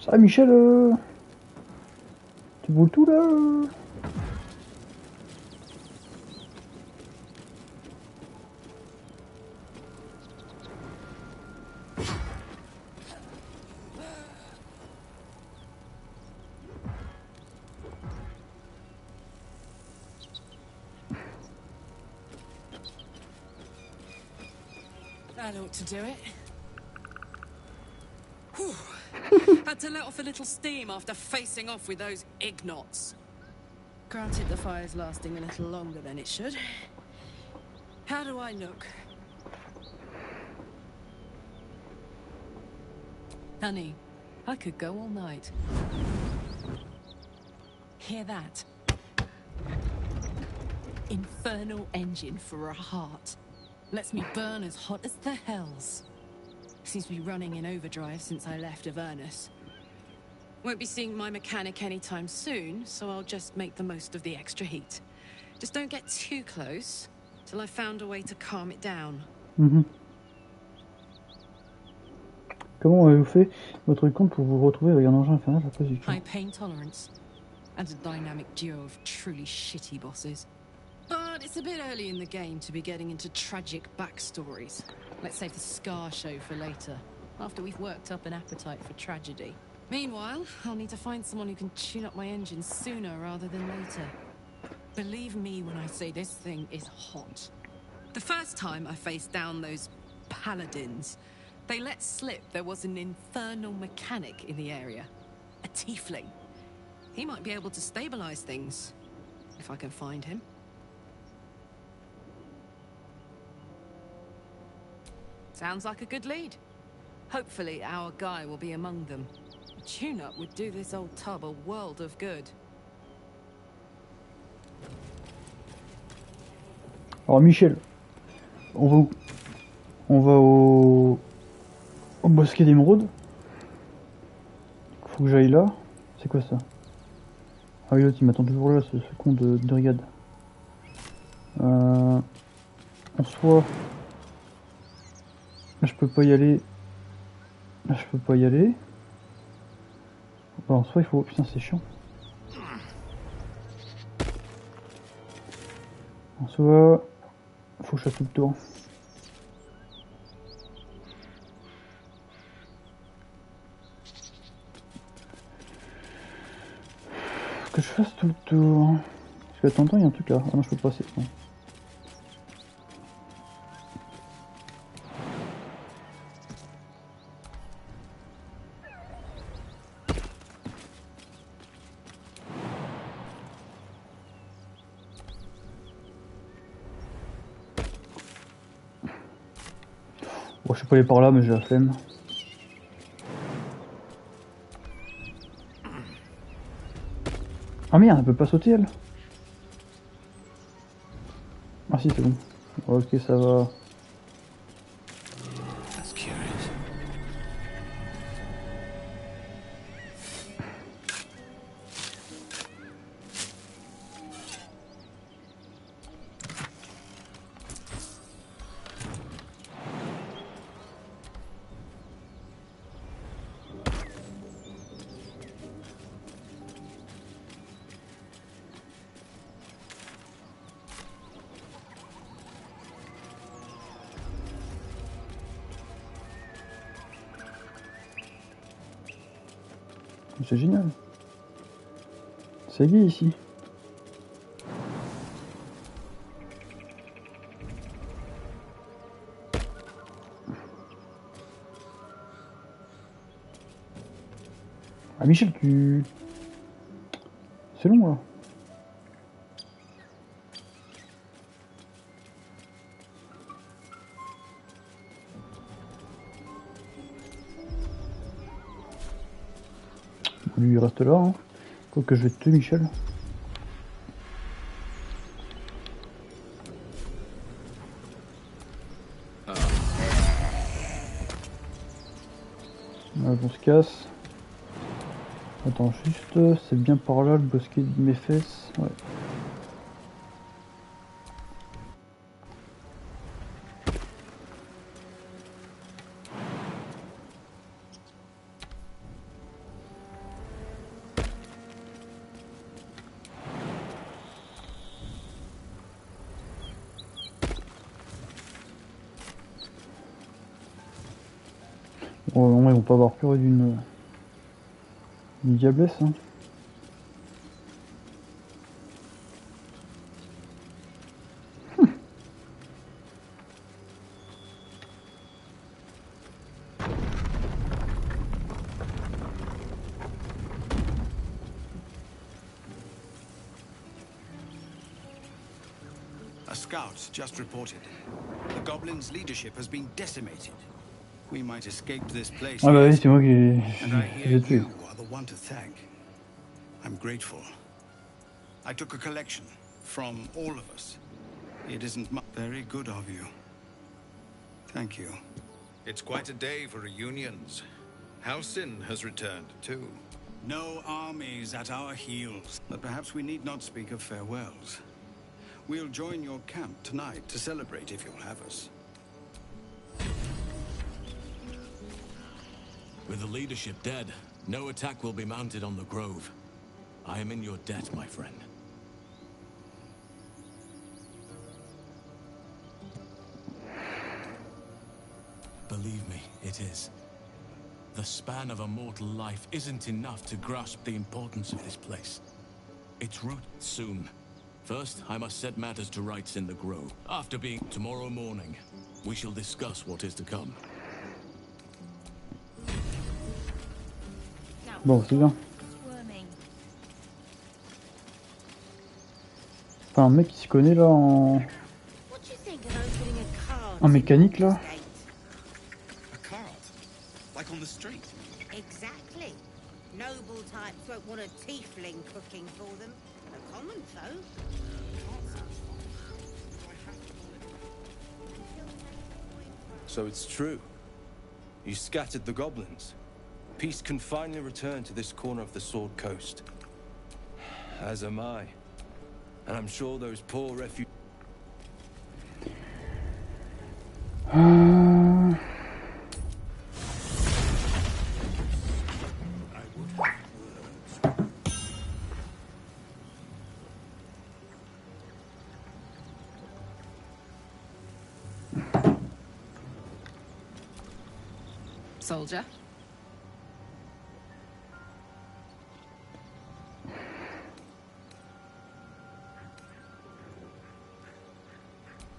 Ça va, Michel, tu boules tout là That ought to do it. Whew. Had to let off a little steam after facing off with those ignots. Granted, the fire's lasting a little longer than it should. How do I look? Honey, I could go all night. Hear that? Infernal engine for a heart. Lets me burn as hot as the hells. Seems to be running in overdrive since I left Avernus. Won't be seeing my mechanic anytime soon, so I'll just make the most of the extra heat. Just don't get too close, till I've found a way to calm it down. Comment avez-vous fait votre compte pour vous retrouver avec un engin infernal à cause du tout? High pain tolerance, and a dynamic duo of truly shitty bosses. But it's a bit early in the game to be getting into tragic backstories. Let's save the Scar show for later, after we've worked up an appetite for tragedy. Meanwhile, I'll need to find someone who can tune up my engine sooner rather than later. Believe me when I say this thing is hot. The first time I faced down those paladins, they let slip there was an infernal mechanic in the area. A tiefling. He might be able to stabilize things, if I can find him. Sounds like a good lead. Hopefully our guy will be among them. A tune-up would do this old tub a world of good. Alors Michel, on va où? On va au bosquet d'émeraude. Faut que j'aille là. C'est quoi ça? Ah oui, l'autre il m'attend toujours là, ce con de brigade. En soi, là je peux pas y aller. Là je peux pas y aller. En soi il faut... Putain c'est chiant. En soi, faut que je fasse tout le tour. Faut que je fasse tout le tour. Parce que attends, il y a un truc là. Ah non, je peux pas passer. Non. Bon, je suis pas allé par là, mais j'ai la flemme. Ah merde, elle peut pas sauter elle. Ah si, c'est bon. Ok, ça va. That's curious. C'est génial. C'est gay ici. Ah Michel, tu... C'est long là. Lui il reste là, hein. Quoique je vais te tuer Michel. On se casse. Attends juste, c'est bien par là le bosquet de mes fesses. Ouais. Bon, non, ils vont pas avoir peur d'une diablesse. Hein. A scout just reported. The goblins' leadership has been decimated. We might escape this place. Ah bah oui, c'est moi qui And I hear l'ai tué. you are the one to thank. I'm grateful. I took a collection from all of us. It isn't very good of you. Thank you. It's quite a day for reunions. Halcyon has returned too. No armies at our heels. But perhaps we need not speak of farewells. We'll join your camp tonight to celebrate if you'll have us. With the leadership dead, no attack will be mounted on the Grove. I am in your debt, my friend. Believe me, it is. The span of a mortal life isn't enough to grasp the importance of this place. Its root soon. First, I must set matters to rights in the Grove. After being tomorrow morning, we shall discuss what is to come. Bon, c'est bien. Enfin, un mec qui se connaît là en mécanique là. A cart? Like on the street? Exactly. Noble types won't want a tiefling cooking for them. The common folk. So it's true. You scattered the goblins. Peace can finally return to this corner of the Sword Coast. As am I. And I'm sure those poor refugees... Soldier.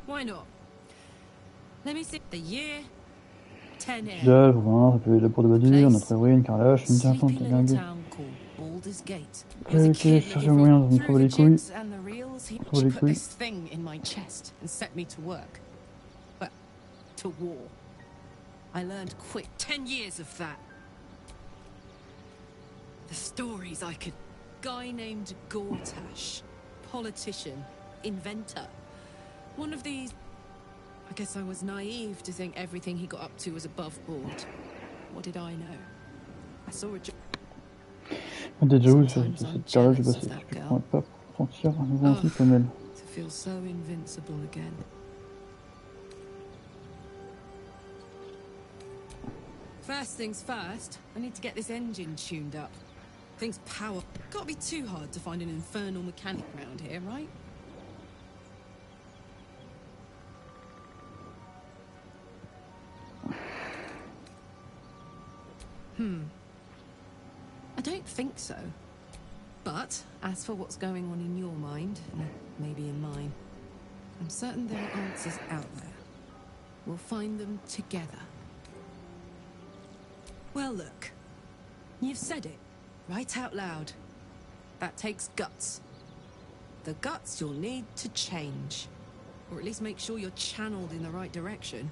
Why not? Let me see. The year 10 Pilote, voilà, ça peut être la pour de Baldur, notre héroïne, Carlache, une tient de guinguer. Ok, chercher le moyen de me trouver les couilles. Trouver les couilles. This thing in my chest and set me to work. But to war. I learned quick. 10 years of that. The stories I could... Guy named Gortash. Politician. Inventor. One of these... I guess I was naive to think everything he got up to was above board. What did I know? I saw a... Déjà où sur cette carrière j'ai passé. Je pourrais pas sentir un nouveau ainsi comme elle. To feel so invincible again. First things first, I need to get this engine tuned up. Thing's power. Can't be too hard to find an infernal mechanic around here, right? I don't think so. But as for what's going on in your mind, and maybe in mine, I'm certain there are answers out there. We'll find them together. Well, look. You've said it, right out loud. That takes guts. The guts you'll need to change. Or at least make sure you're channeled in the right direction.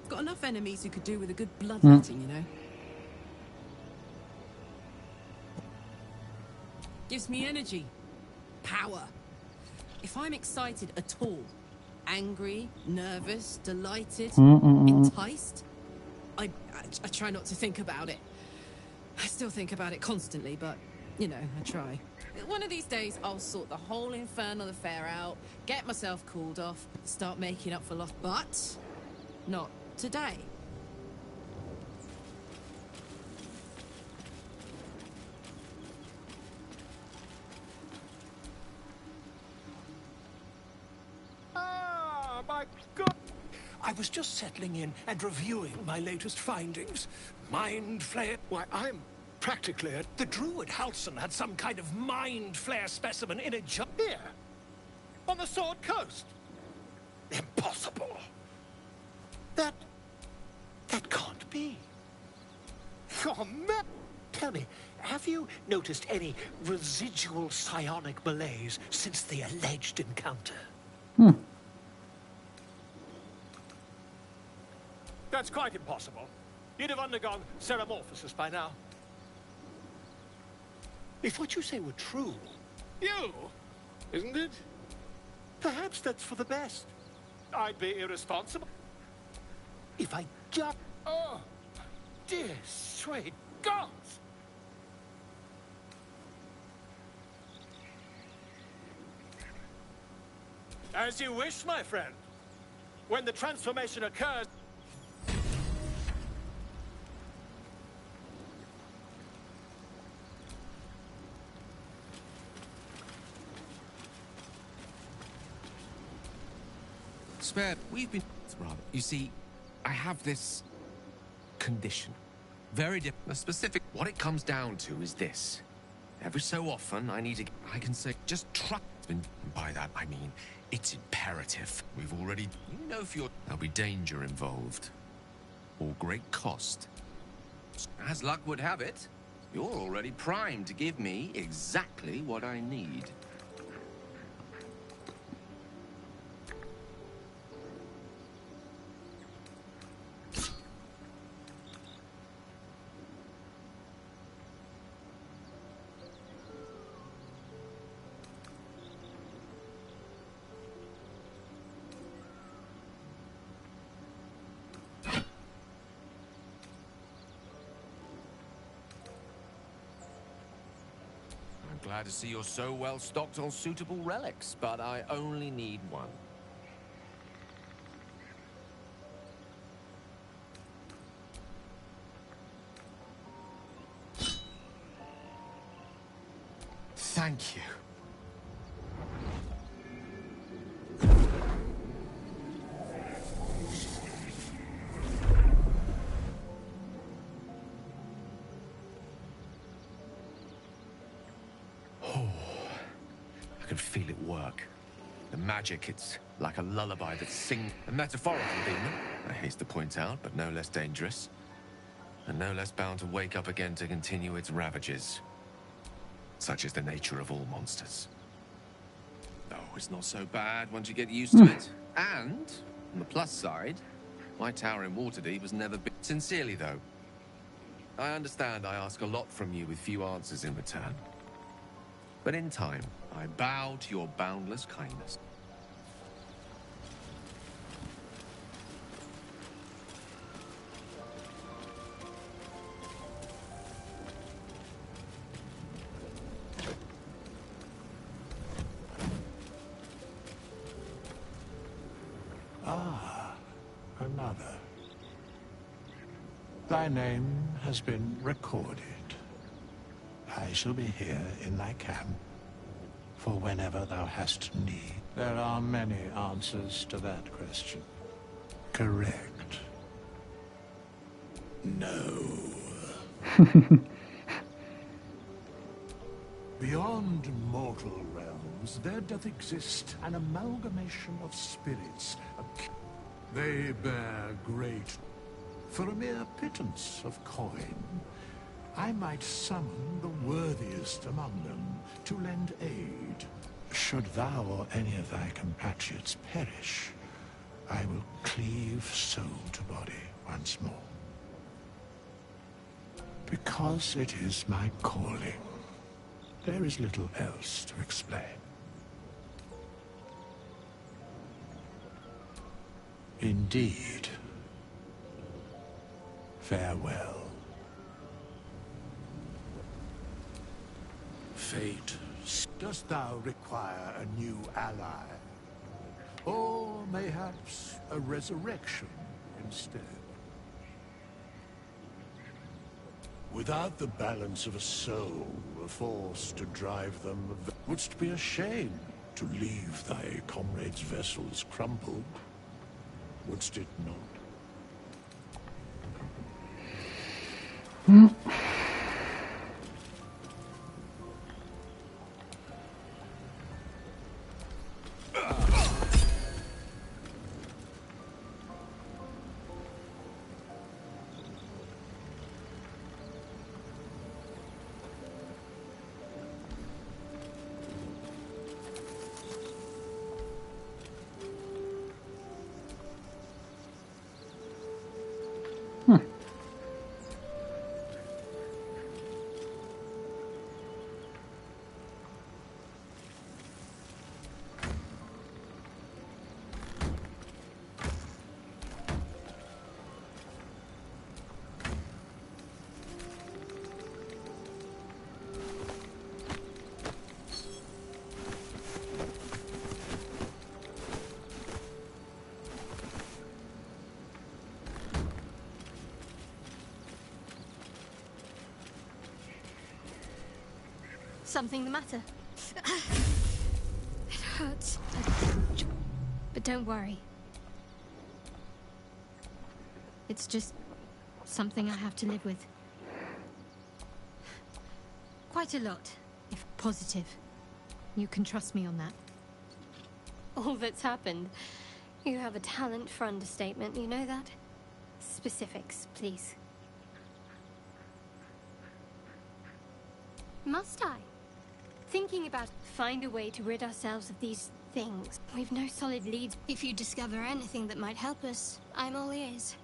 Got enough enemies who could do with a good bloodletting, you know? Gives me energy. Power. If I'm excited at all, angry, nervous, delighted, enticed, I try not to think about it. I still think about it constantly, but, you know, I try. One of these days, I'll sort the whole infernal affair out, get myself cooled off, start making up for lost, but not today. Ah, my God! I was just settling in and reviewing my latest findings. Mind flare. Why, I'm practically the druid Halson had some kind of mind flare specimen in a jar here, on the Sword Coast. Impossible. That can't be. Oh, man. Tell me, have you noticed any residual psionic malaise since the alleged encounter? That's quite impossible. You'd have undergone ceramorphosis by now. If what you say were true, isn't it? Perhaps that's for the best. I'd be irresponsible if I just... Oh, dear sweet gods! As you wish, my friend. When the transformation occurs... Spare, we've been... Rather, you see, I have this... condition. Very specific. What it comes down to is this. Every so often, I need to... I can say, just trust... And by that, I mean, it's imperative. We've already... You know if you're... There'll be danger involved. Or great cost. As luck would have it, you're already primed to give me exactly what I need. Glad to see you're so well stocked on suitable relics, but I only need one. Thank you. Feel it work. The magic, it's like a lullaby that sings. A metaphorical demon, I haste to point out, but no less dangerous. And no less bound to wake up again to continue its ravages. Such is the nature of all monsters. Oh, it's not so bad once you get used to it. And, on the plus side, my tower in Waterdeep was never built. Sincerely, though. I understand I ask a lot from you with few answers in return. But in time, I bow to your boundless kindness. Ah, another. Thy name has been recorded. I shall be here in thy camp for whenever thou hast need. There are many answers to that question. Correct. No. Beyond mortal realms, there doth exist an amalgamation of spirits. They bear great... For a mere pittance of coin, I might summon the worthiest among them to lend aid. Should thou or any of thy compatriots perish, I will cleave soul to body once more. Because it is my calling, there is little else to explain. Indeed. Farewell. Fate. Dost thou require a new ally? Or mayhaps a resurrection instead? Without the balance of a soul, a force to drive them, wouldst be ashamed to leave thy comrades' vessels crumpled, wouldst it not? Something the matter? It hurts. But don't worry. It's just something I have to live with. Quite a lot, if positive. You can trust me on that. All that's happened. You have a talent for understatement, you know that? Specifics, please. Must I? Thinking about find a way to rid ourselves of these things. We've no solid leads. If you discover anything that might help us, I'm all ears.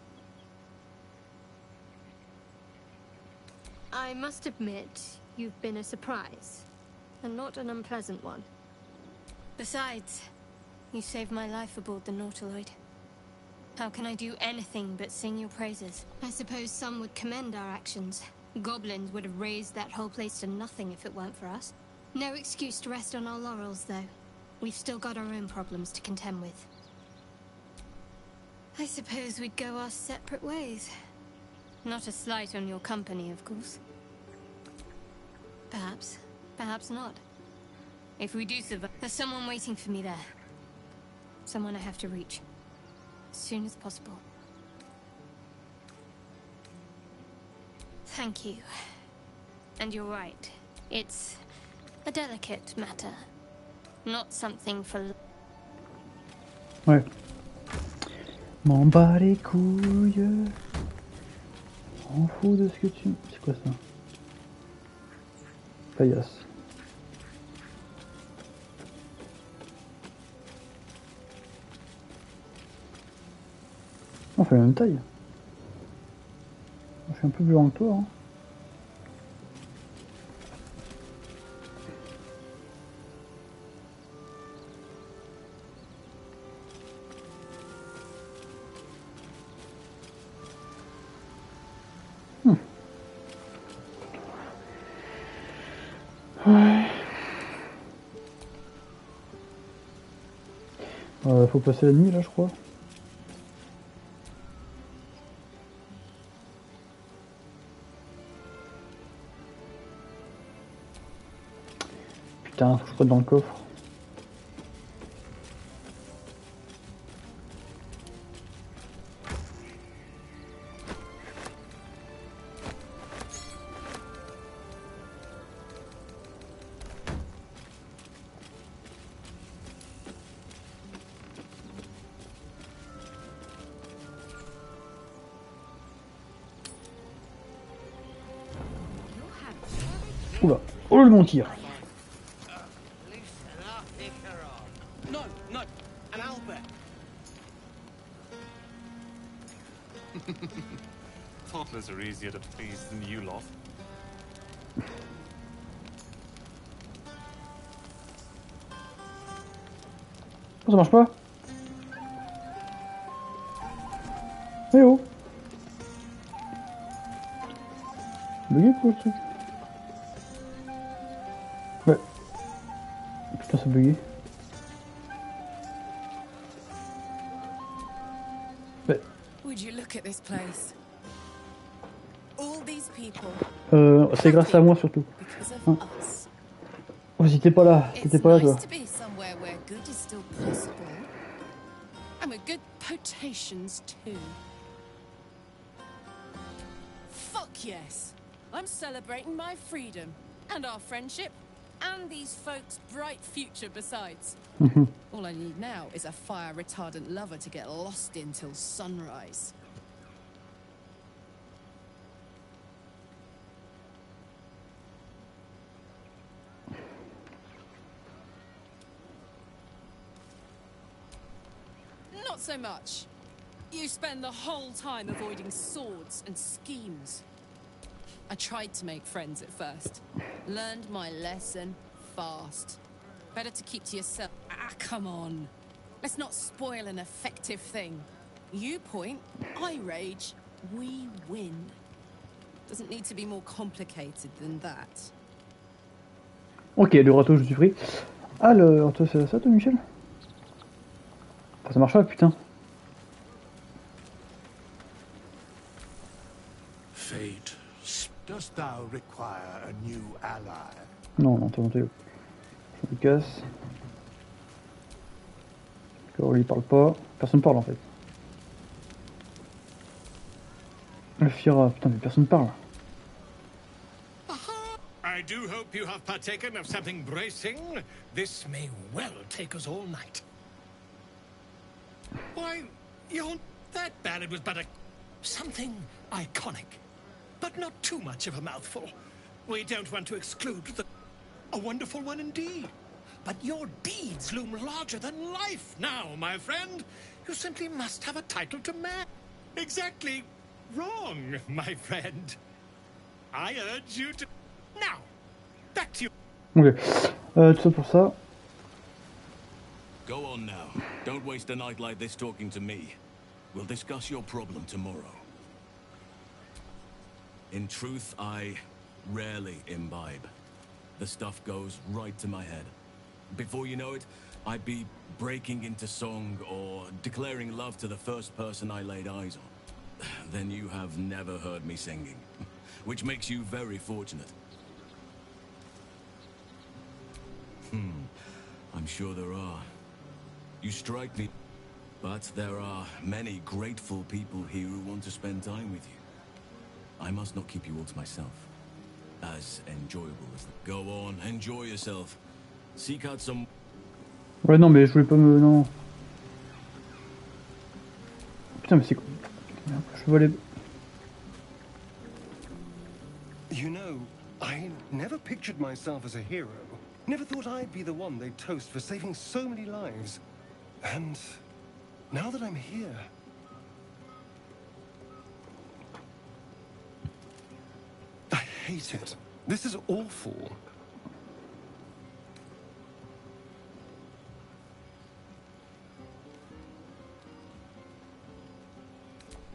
I must admit, you've been a surprise. And not an unpleasant one. Besides, you saved my life aboard the Nautiloid. How can I do anything but sing your praises? I suppose some would commend our actions. Goblins would have razed that whole place to nothing if it weren't for us. No excuse to rest on our laurels, though. We've still got our own problems to contend with. I suppose we'd go our separate ways. Not a slight on your company, of course. Perhaps. Perhaps not. If we do survive, there's someone waiting for me there. Someone I have to reach. As soon as possible. Thank you. And you're right. It's a delicate matter. Not something for... Ouais. M'en bats les couilles. M'en fous de ce que tu... C'est quoi ça? Paillasse. On fait la même taille. Je suis un peu plus grand que toi. Hein. Ouais. Faut passer la nuit là, je crois. Putain, faut que je prenne dans le coffre. Oula. Oh le bon tir. No, no, an Albert. Toddlers are easier to please than you lot. Oh, ça marche pas. Eh oh. Bugué quoi le truc. Ouais. Putain c'est bugué. Ouais. Would you look at this place? All these people. C'est grâce à moi surtout. Hein. Oh si t'es pas là toi. To be somewhere where good is still possible. And with good potations too. Fuck yes! I'm celebrating my freedom and our friendship and these folks' bright future besides. All I need now is a fire retardant lover to get lost in till sunrise. Not so much. You spend the whole time avoiding swords and schemes. I tried to make friends at first. Learned my lesson fast. Better to keep to yourself. Ah, come on. Let's not spoil an effective thing. You point, I rage, we win. Doesn't need to be more complicated than that. Ok, le râteau je suis pris. Alors, toi c'est ça toi Michel? Ça marche pas putain. Fate, dost thou require a new ally? Non, non, t'es monté. Je me casse. D'accord, lui il parle pas. Personne parle en fait. Le Fira, putain mais personne parle. I do hope you have partaken of something bracing. This may well take us all night. Why, that ballad was but something iconic. But not too much of a mouthful. We don't want to exclude a wonderful one indeed. But your deeds loom larger than life now, my friend. You simply must have a title to man. Exactly wrong, my friend. I urge you to... Now, back to you. Ok. Tout ça pour ça. Go on now. Don't waste a night like this talking to me. We'll discuss your problem tomorrow. In truth, I rarely imbibe. The stuff goes right to my head. Before you know it, I'd be breaking into song or declaring love to the first person I laid eyes on. Then you have never heard me singing, which makes you very fortunate. I'm sure there are. You strike me, but there are many grateful people here who want to spend time with you. I must not keep you all to myself. As enjoyable as that. Go on, enjoy yourself. Seek out some... Ouais non mais je voulais pas me... Non. Putain mais c'est quoi? Je veux aller... You know, I never pictured myself as a hero. Never thought I'd be the one they'd toast for saving so many lives. And now that I'm here... I hate it. This is awful.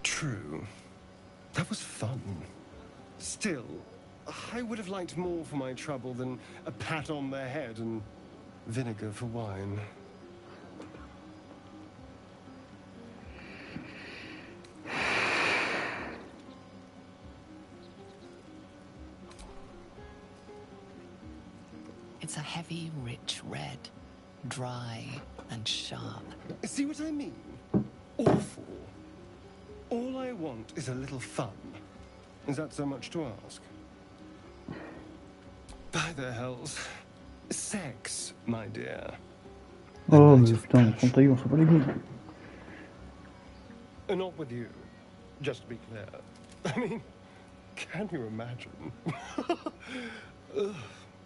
True. That was fun. Still, I would have liked more for my trouble than a pat on the head and vinegar for wine. It's a heavy, rich red, dry and sharp. See what I mean? Awful. All I want is a little fun. Is that so much to ask? By the hells. Sex, my dear. Oh mais putain, prends ta gueule, on s'en bat les couilles. Not with you, just to be clear. I mean, can you imagine?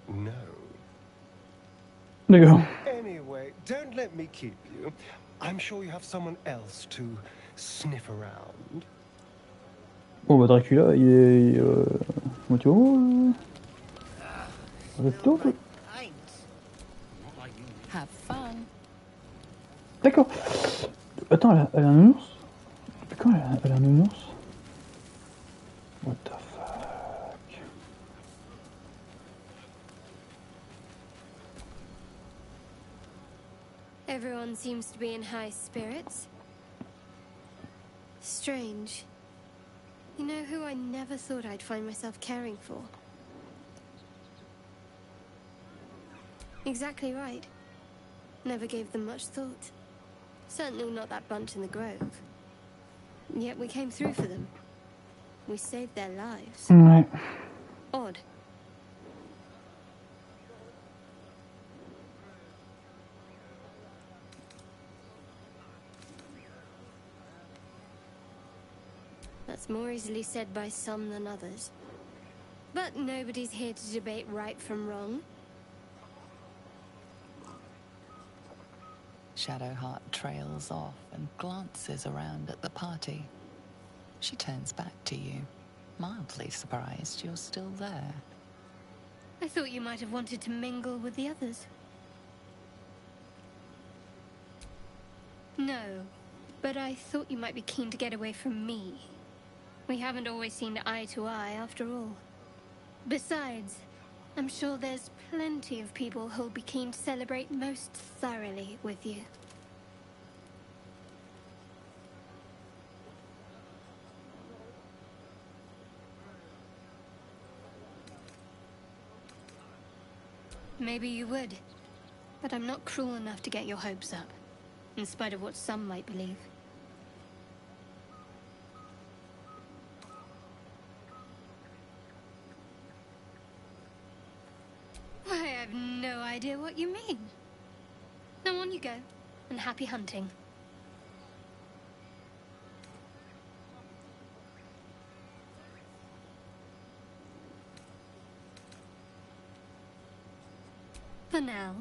No. D'accord. Anyway, don't let me keep you. I'm sure you have someone else to sniff around. Bon bah Dracula, il est... moitié haut, resto, quoi. Have fun. D'accord. Attends, elle a un nounours? Depuis quand elle a un nounours? What the fuck? Everyone seems to be in high spirits. Strange. You know who I never thought I'd find myself caring for? Exactly right. Never gave them much thought. Certainly not that bunch in the grove. Yet we came through for them. We saved their lives. Ouais. Odd. That's more easily said by some than others. But nobody's here to debate right from wrong. Shadowheart trails off and glances around at the party. She turns back to you, mildly surprised you're still there. I thought you might have wanted to mingle with the others. No, but I thought you might be keen to get away from me. We haven't always seen eye to eye, after all. Besides, I'm sure there's plenty of people who'll be keen to celebrate most thoroughly with you. Maybe you would, but I'm not cruel enough to get your hopes up, in spite of what some might believe. I have no idea what you mean. Now on you go, and happy hunting. For now.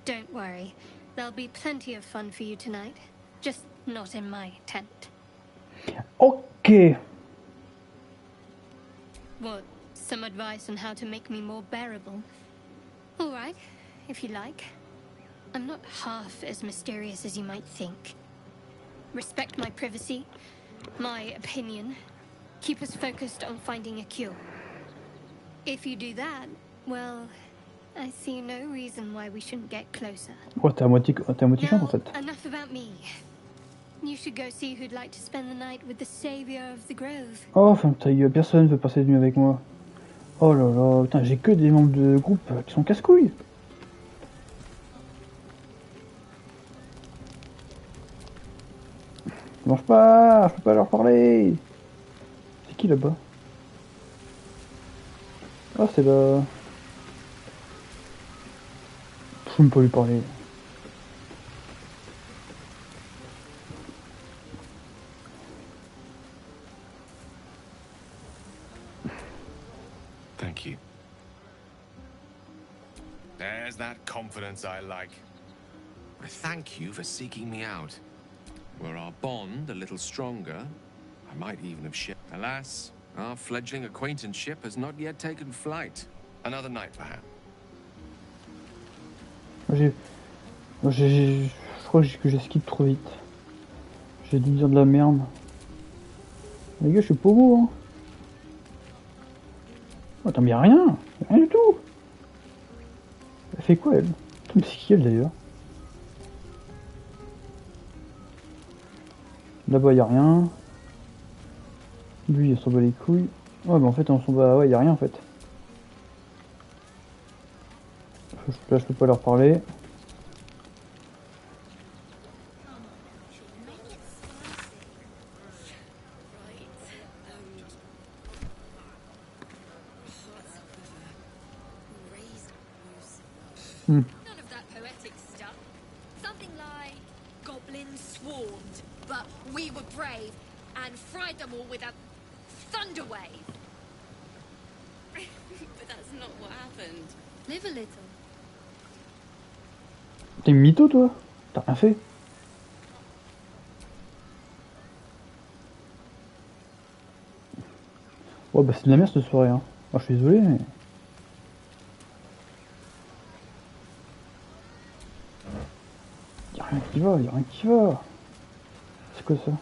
Don't worry, there'll be plenty of fun for you tonight. Just not in my tent. Ok. What, some advice on how to make me more bearable? All right, if you like. I'm not half as mysterious as you might think. Respect my privacy, my opinion. Keep us focused on finding a cure. If you do that, well, I see no reason why we shouldn't get closer. Ouais, t'es à moitié chiante en fait. Enough about me. You should go see who'd like to spend the night with the savior of the grove. Oh, enfin, ta gueule, personne veut passer de nuit avec moi. Oh là là, putain, j'ai que des membres de groupe qui sont casse-couilles. Mange pas, je peux pas leur parler. C'est qui là-bas? Ah, c'est là. Je peux même pas lui parler. Thank you. There's that confidence I like. I thank you for seeking me out. Were our bond a little stronger, I might even have shipped. Alas, our fledgling acquaintanceship has not yet taken flight. Another night, perhaps. Je crois que j'ai skip trop vite. J'ai dû dire de la merde. Les gars, je suis pas beau, hein. Oh, attends, mais y'a rien. Rien du tout. Elle fait quoi, elle? C'est qui elle, d'ailleurs? Là-bas, y'a rien. Lui, il s'en bat les couilles. Ouais, mais en fait, on s'en bat... Ouais, y'a rien, en fait. Là, je peux pas leur parler. None of that poetic stuff. Something like goblins swarmed, but we were brave and fried them all with a thunder wave. But that's not what happened. Live a little. T'es une mytho, toi? T'as rien fait? Ouais, bah c'est de la merde cette soirée, hein. Moi, je suis désolé, mais... Y'a rien qui va, y'a rien qui va. C'est quoi ça?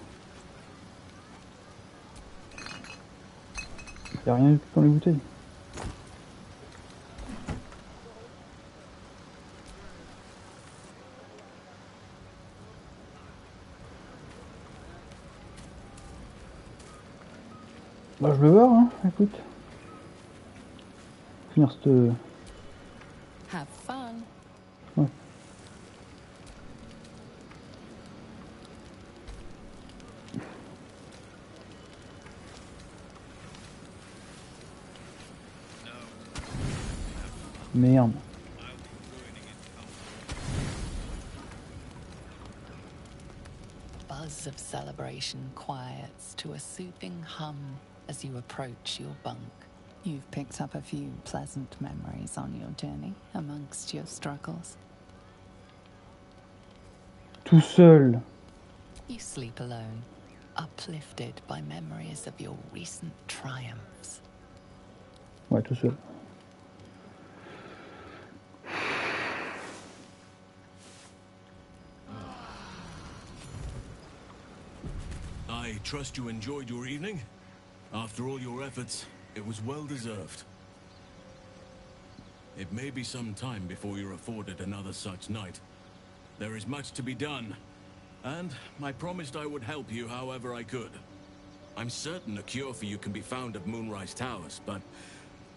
Y'a rien du tout dans les bouteilles. Bah je le vois, hein, écoute. Finir cette... Have fun. Ouais. Merde. Buzz of celebration quiets to a soothing hum as you approach your bunk. You've picked up a few pleasant memories on your journey amongst your struggles. Tout seul. You sleep alone, uplifted by memories of your recent triumphs. Ouais, tout seul. I trust you enjoyed your evening. After all your efforts, it was well deserved. It may be some time before you're afforded another such night. There is much to be done, and I promised I would help you however I could. I'm certain a cure for you can be found at Moonrise Towers, but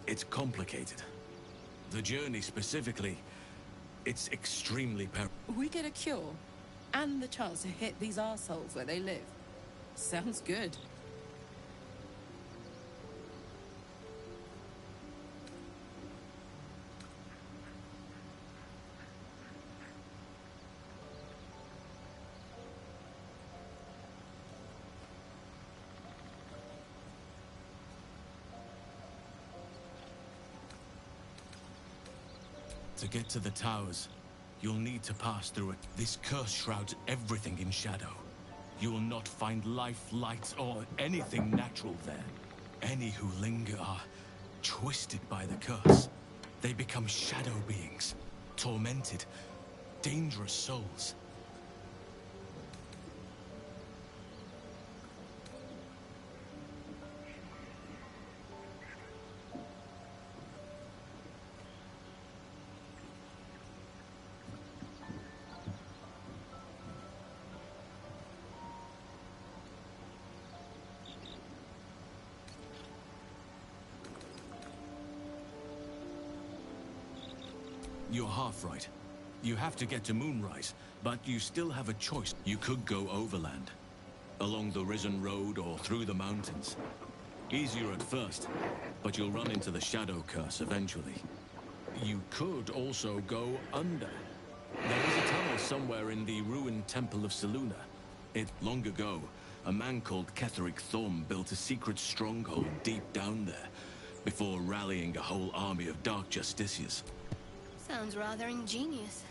it's complicated. The journey specifically, it's extremely We get a cure, and the chance to hit these arseholes where they live. Sounds good. To get to the towers, you'll need to pass through it. This curse shrouds everything in shadow. You will not find life, light, or anything natural there. Any who linger are twisted by the curse. They become shadow beings, tormented, dangerous souls. You're half right. You have to get to Moonrise, but you still have a choice. You could go overland, along the Risen Road or through the mountains. Easier at first, but you'll run into the Shadow Curse eventually. You could also go under. There is a tunnel somewhere in the ruined Temple of Selûne. Long ago, a man called Ketheric Thorm built a secret stronghold deep down there, before rallying a whole army of Dark Justiciars. Sounds rather ingenious.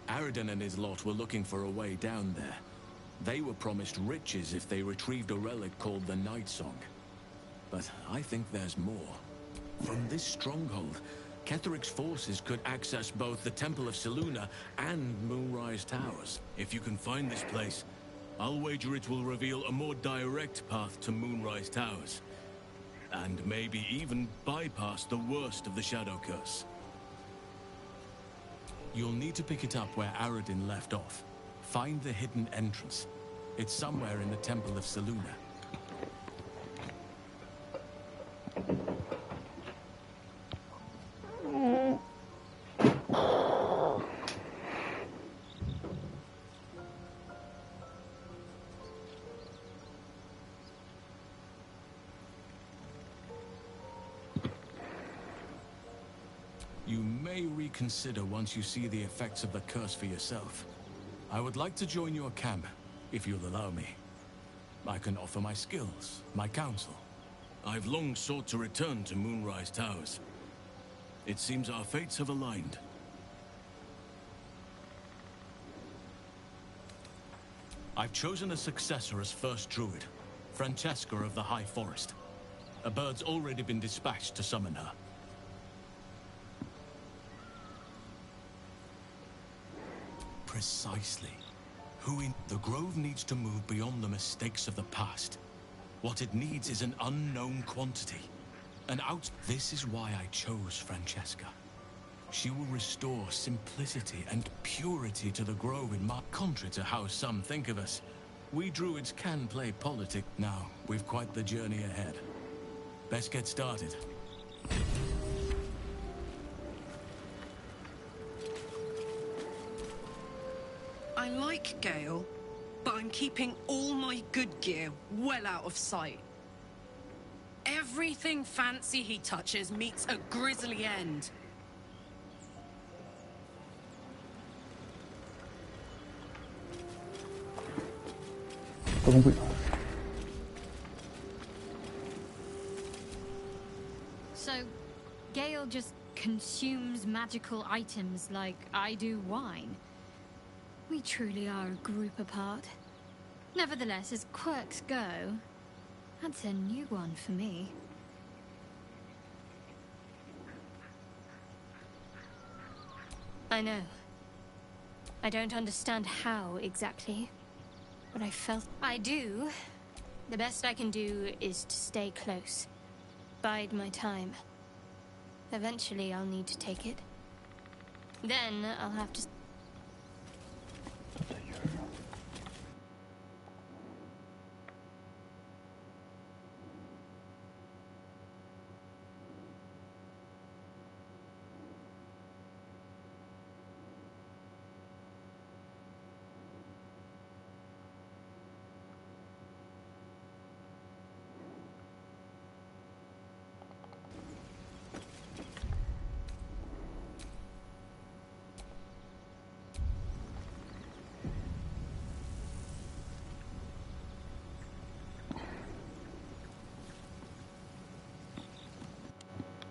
Aradin and his lot were looking for a way down there. They were promised riches if they retrieved a relic called the Night Song. But I think there's more. From this stronghold, Ketheric's forces could access both the Temple of Selûne and Moonrise Towers. If you can find this place, I'll wager it will reveal a more direct path to Moonrise Towers. And maybe even bypass the worst of the Shadow Curse. You'll need to pick it up where Aradin left off. Find the hidden entrance. It's somewhere in the Temple of Selûne. You may reconsider once you see the effects of the curse for yourself. I would like to join your camp, if you'll allow me. I can offer my skills, my counsel. I've long sought to return to Moonrise Towers. It seems our fates have aligned. I've chosen a successor as first druid, Francesca of the High Forest. A bird's already been dispatched to summon her. Precisely. The Grove needs to move beyond the mistakes of the past. What it needs is an unknown quantity. This is why I chose Francesca. She will restore simplicity and purity to the Grove in contrary to how some think of us. We druids can play politics. Now, we've quite the journey ahead. Best get started. I like Gale, but I'm keeping all my good gear well out of sight. Everything fancy he touches meets a grisly end. Pas compris. So, Gale just consumes magical items like I do wine. We truly are a group apart. Nevertheless, as quirks go, that's a new one for me. I know. I don't understand how exactly, but I felt I do. The best I can do is to stay close. Bide my time. Eventually, I'll need to take it. Then I'll have to...